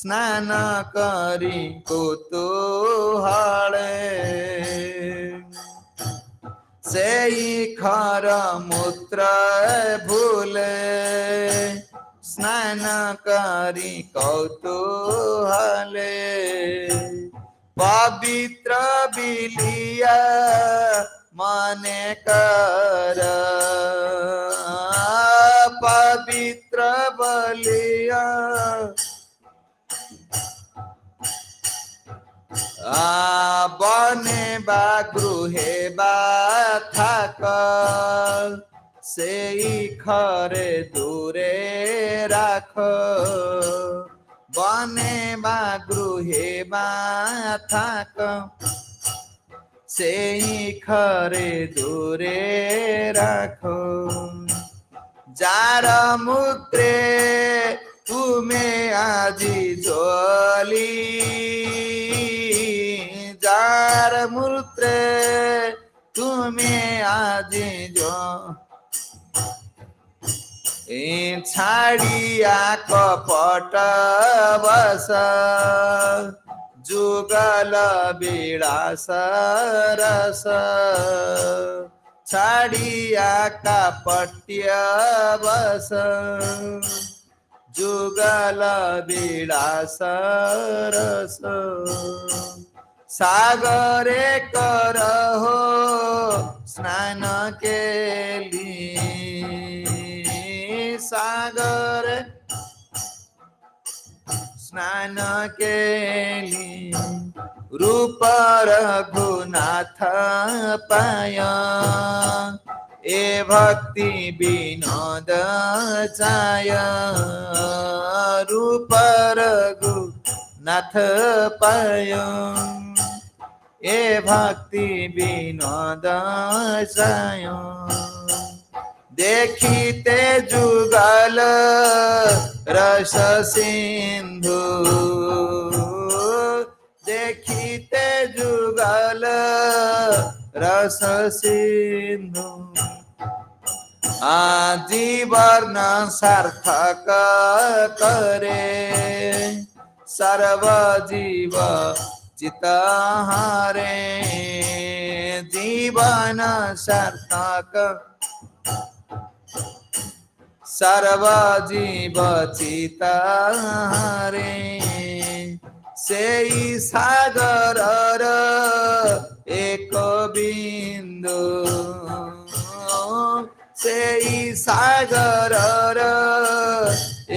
स्नान करी कुतूहले से खर मूत्र भूले स्नान करी कौतूहले पवित्र बिलिया माने कर पवित्र बलिया बने बा गृहे बा थाक से खरे दूरे राख बने बा गृहे बा थाक से खरे दूरे राख जार मूत्रे तुम्हें आजी जोली जार मूत्रे तुम्हें आजी जो छाड़िया कपट बस जुगल विलास रस छाड़िया कपट्य बस जुगल विलास रस सागरे करहो स्नान के लिए सागर स्नान के लिए रूप रघुनाथ पाय ए भक्ति विनोद चाय रूप रघुनाथ पाय ए भक्ति विनोद चाय देखिते जुगल रस सिंधु देखिते जुगल रस सिंधु जीवन सार्थक करे सर्व जीव चिताहारे जीवन सार्थक सर्व जीव चिताहारे सेई सागर एक बिंदु सेई सागर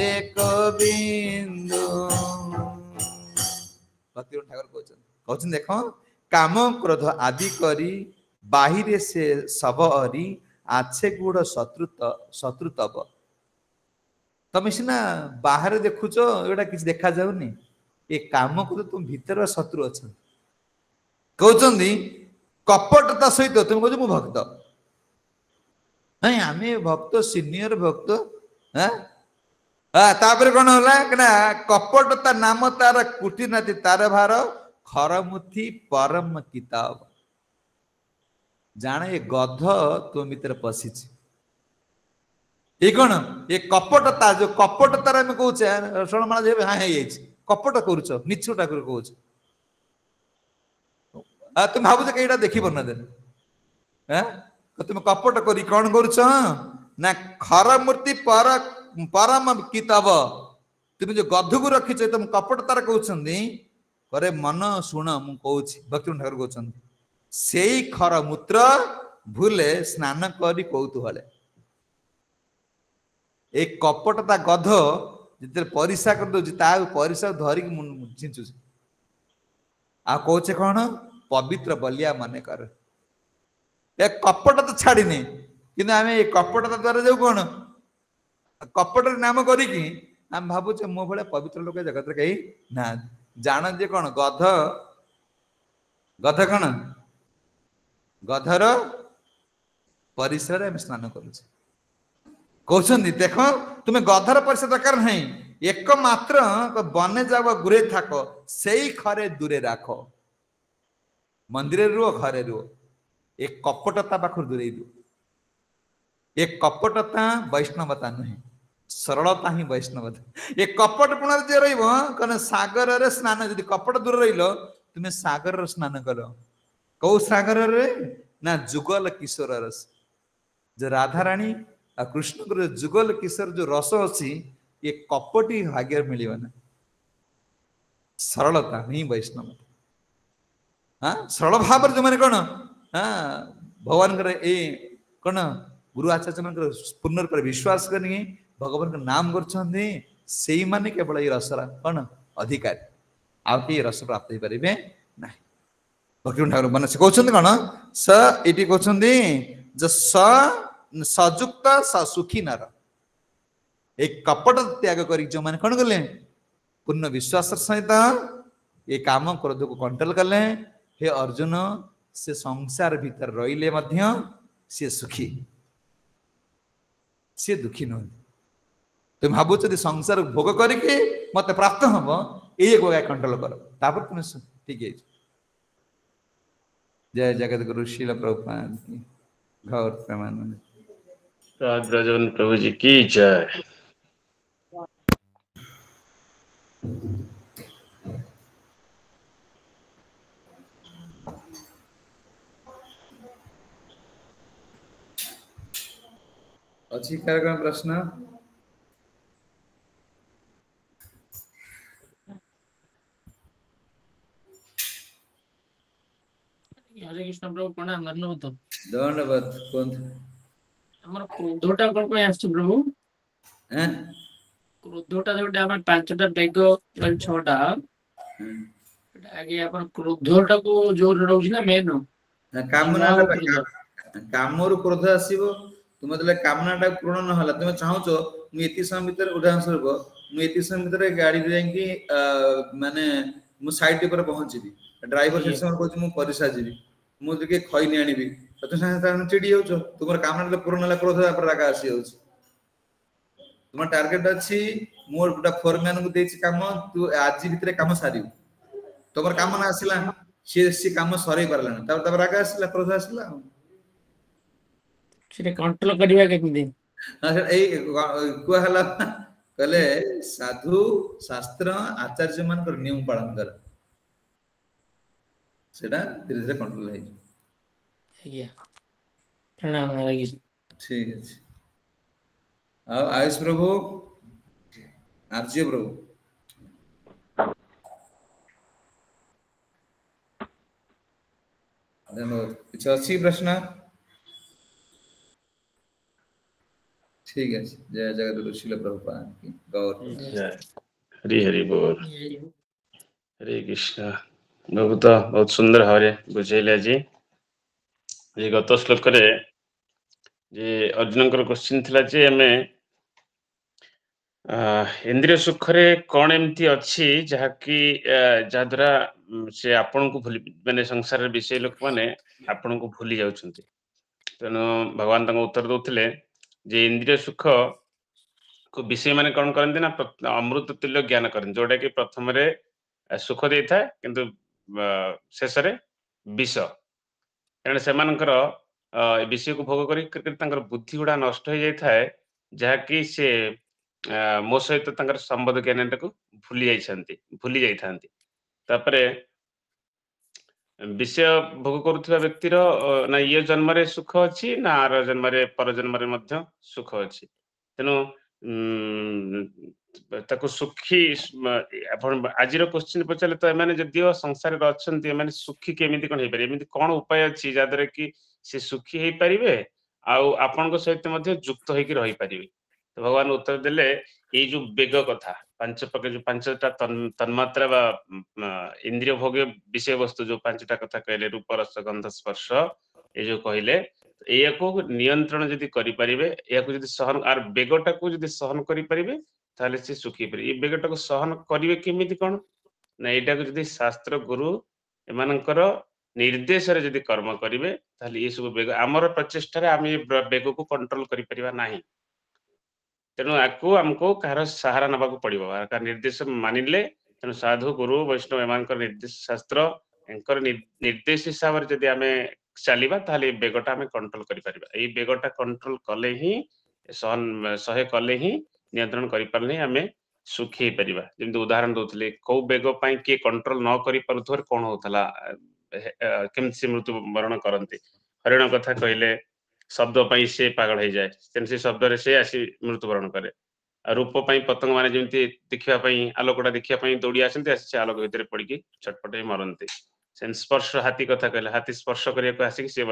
एक बिंदु भक्ति ठाकुर कहते देख काम क्रोध आदि करी बाहिरे से सब अरी आछे गुड़ शत्रु तब तमें सीना बाहर देखुच एटा किसी देखा जाऊनी ये काम को तुम भीतर शत्रु अच्छा कहते कपटता सहित तुम कह मु भक्त नहीं आम भक्त सीनियर भक्त तापर कौन है कपटता नाम तार कुटी नाती तार भार खरमुथी परम किताब जाने ये गध तुम भीतर पशि ये कौन ये कपटता जो कपटतार आम कहे शरणमाला हाँ कपट करुच मिछुटा कर कौच तुम भावुच कहीं देखी पार ना तुम कपट करी कौन करुच ना खर मूर्ति परम किताब तुम जो गध को रखी तुम कपटतार कहते करे मन शुण मु भक्ति ठाकुर कहते से खर मूत्र भूले स्नान करी कौतूहले एक कपटता गध जिते परिसा कर दो परिसा धरिक छिंचु आ कौचे कौन पवित्र बलिया मन कर कपट तो छाड़नी कि आम ये कपटता द्वारा जो कौन कपट नाम करी आम भावुचे मो भाया पवित्र लोक जगत कहीं ना जान जे कौन गध गध कौन गधर परिसर आम स्नान करुचे कहते देख तुम्हें गधर परिसर दरकार नहीं एकमात्र बने जाव गुरे थाक से खरे दूरे राख मंदिर रुह घरे रुह एक कपटता पाखर दूरे दु एक कपटता वैष्णवता नुहे सरलता ही वैष्णवता ये कपट पुण जो रही सागर रे स्नान जब कपट दूर रही तुम्हें सागर स्नान कल कौ सागर रे ना जुगल किशोर रस जो राधाराणी आ कृष्ण को जुगल किशोर जो रस अच्छी ये कपटी भाग्य मिलना सरलता ही वैष्णवता हाँ सरल भाव जो मैंने कौन हाँ भगवान कौन गुरु आचार्य मान पूर्ण रूप विश्वास करनी भगवान का नाम कर केवल ये रसरा कौन अधिकारी आउ कि रस प्राप्त हो पारे ना भक्ति ठाकुर मन से कहते कौन स ये कहते जो सजुक्त सुखी नर एक कपट त्याग कर जो मैंने कौन कले पूर्ण विश्वास सहित ये काम क्रोध को कंट्रोल कले हे अर्जुन से संसार भीतर रहिले मध्य सी सुखी सी दुखी नुह तुम भावुच संसार भोग करके मत प्राप्त हम ये कंट्रोल कर तापर तुम ठीक है जय जगत गुरु शील प्रभुपाद की गौर प्रेमानंद ब्रजवन प्रभु जी की जय। अच्छी कार्यक्रम प्रश्न हरे कृष्ण प्रभु प्रणाम धन्यवाद दंडवत कौन हमर क्रोधटा कोन पे आछ प्रभु हैं क्रोधटा जोटा हम पांचटा बेग छटा आगे अपन क्रोधटा को जोर रहउछि ना मेन कामर क्रोध आसीबो तुम जले कामनाटा पूर्ण न होला तुम चाहूछ मु एति समय भीतर उदाहरण स्वरूप मु एति समय भीतर गाड़ी जाई माने मु साइड पर पहुंचीबी ड्राइवर से समय कहछ मु परिसा जीबी मु जके खइनी आनिबी तो साधारण चिड़ी हो तुम काम पूर्ण है क्रोध पर राग आसी जाऊँ तुम टार्गेट अच्छी मोर गोटा फोरमैन को देछि काम तू आज भितर काम सारी तुम काम ना आसला सी काम सरै पारलानी तब राग आसला क्रोध आसला से कंट्रोल करबा केमिति कुआ हला कहले साधु शास्त्र आचार्य मान नियम पालन कर सेटा धीरे धीरे कंट्रोल है आज्ञा प्रणाम महाराज ठीक है आयुष प्रभु आर्य प्रभु धन्यवाद कुछ अच्छी प्रश्न ठीक है जय जगत शिल प्रभुपाद की गौर हरि हरि बोल हरे कृष्ण बहुत सुंदर भाव बुझेले आज ये गत श्लोक जे अर्जुन क्वेश्चन थिला जे हमें इंद्रिय सुख रे कौन एमती अच्छी जहाँकि जहाद्वारा से आपण को भूली माने संसार विषय लोक माने आपण को भूली जाउछंती तेणु भगवान तक उत्तर दौले जे इंद्रिय सुख को विषय माने कौन करते ना अमृत तुल्य ज्ञान करते जोटा कि प्रथम सुख दे था किंतु शेष विष कारण से विषय को भोग कर बुद्धि गुड़ा नष्ट हो जाए जहाँकि से मो सहित संबंध ज्ञान को भूली जापर विषय भोग करुवा व्यक्तिर ना ये जन्म सुख अच्छी ना आर जन्म पर जन्म सुख अच्छी तेणु ताको सुखी आज क्वेश्चन पचारे तो एम जदिव संसार अच्छा सुखी केमी कौन हो पारे कौन उपाय अच्छी जहाद्वारा कि से सुखी हो पारे आपण सहित युक्त होकर रही पारे तो भगवान उत्तर देले ये जो बेग कथा पांच प्रकार जो पांचटा तन्मात्रा इंद्रिय भोग विषय वस्तु जो पांचटा कथा कहले रूप रस गंध स्पर्श ये जो कहले या नियंत्रण जदि करें सहन आर बेगटा को जदि सहन करें ताले से सुखी पारे ये बेगटा को सहन करेंगे केमी कौन ना यहाँ को जदि शास्त्र गुरु एमानकर निर्देश जदि कर्म करेंगे ताले ये सब बेग आमर प्रचेष्टा आम बेग को कंट्रोल करें तेणु आपको आमको कहार सहारा नवा पड़ो निर्देश मानिले तेणु साधु गुरु वैष्णव एम निर्देश शास्त्र एंकर निर्देश हिसाब से जदि आम चलवा ताले बेगटा आम कंट्रोल करें बेगटा कंट्रोल कले ही सहन सहे कले ही नियंत्रण करें आम सुखी पार जमी उदाहरण दौले कौ बेग किए कंट्रोल न कर कौन होता केमती मृत्यु वरण करते हरिण कथा कहले शब्द से पागल हो जाए से शब्द से आसी मृत्युवरण करे रूप पतंग मैंने जमी देखापी आलोकटा देखापी दौड़ी आसते आलोक भितर पड़ छटपट मरते स्पर्श हाथी कथा कहले हाथी स्पर्श करने आसिक से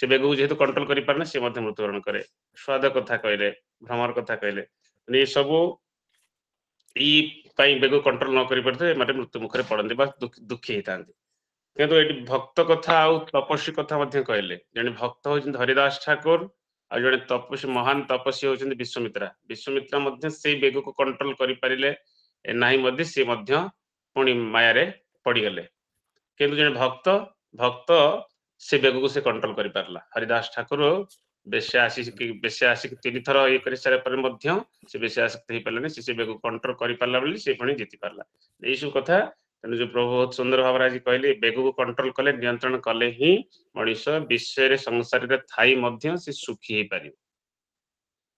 बेग को जेहेतु कंट्रोल कर पारे सी मृत्युवरण करे स्वाद कथा कहले भ्रमर कथा कहले ये सब बेग कंट्रोल न कर मृत्यु मुखर पड़ते दुखी होता किंतु ये भक्त कथा आउ तपस्वी कथा कहले जड़े भक्त होती हरिदास ठाकुर आ जड़े तपस्वी महान तपस्वी होती विश्वामित्रा से बेग को कंट्रोल करें ना सी पुणी माया पड़गले किंतु जड़े भक्त से बेग को से कंट्रोल कर पारला हरिदास ठाकुर बेश्या आसिक 3 थर ये कर सारे से बेश्या आसक्त हो पारे से बेग कंट्रोल कर पारला से पुणी जीति पारला यही सब कथा तेणु जो प्रभु बहुत सुंदर भाव आज कहले बेग को कंट्रोल कले नियंत्रण कले ही मनीष विषय संसार थाई से सुखी हो पार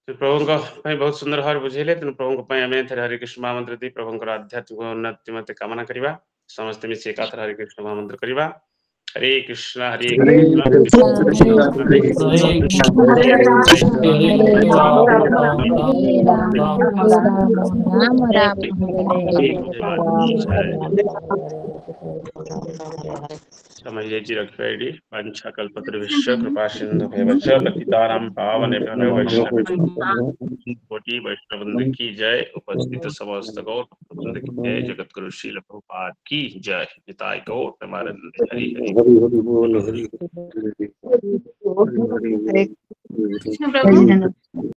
प्रभु बहुत सुंदर भाव बुझेले तेणु प्रभु आम हरे कृष्ण महामंत्र दी प्रभु आध्यात्मिक उन्नति मत कामना करवा समस्त मिसे एक हरे कृष्ण महामंत्र करवा हरे कृष्ण समय जी रखियो आईडी वांछा कल्पतरुभ्यश्च कृपा सिंधु भैवच पतितानां पावनेभ्यो वैष्णवेभ्यो कोटि वैष्णववृंद की जय उपस्थित समस्त गौर वृंद की जय जगतगुरु श्रील प्रभुपाद की जय निताय गौर प्रेमानंद हरि हरि हरे कृष्ण प्रभु।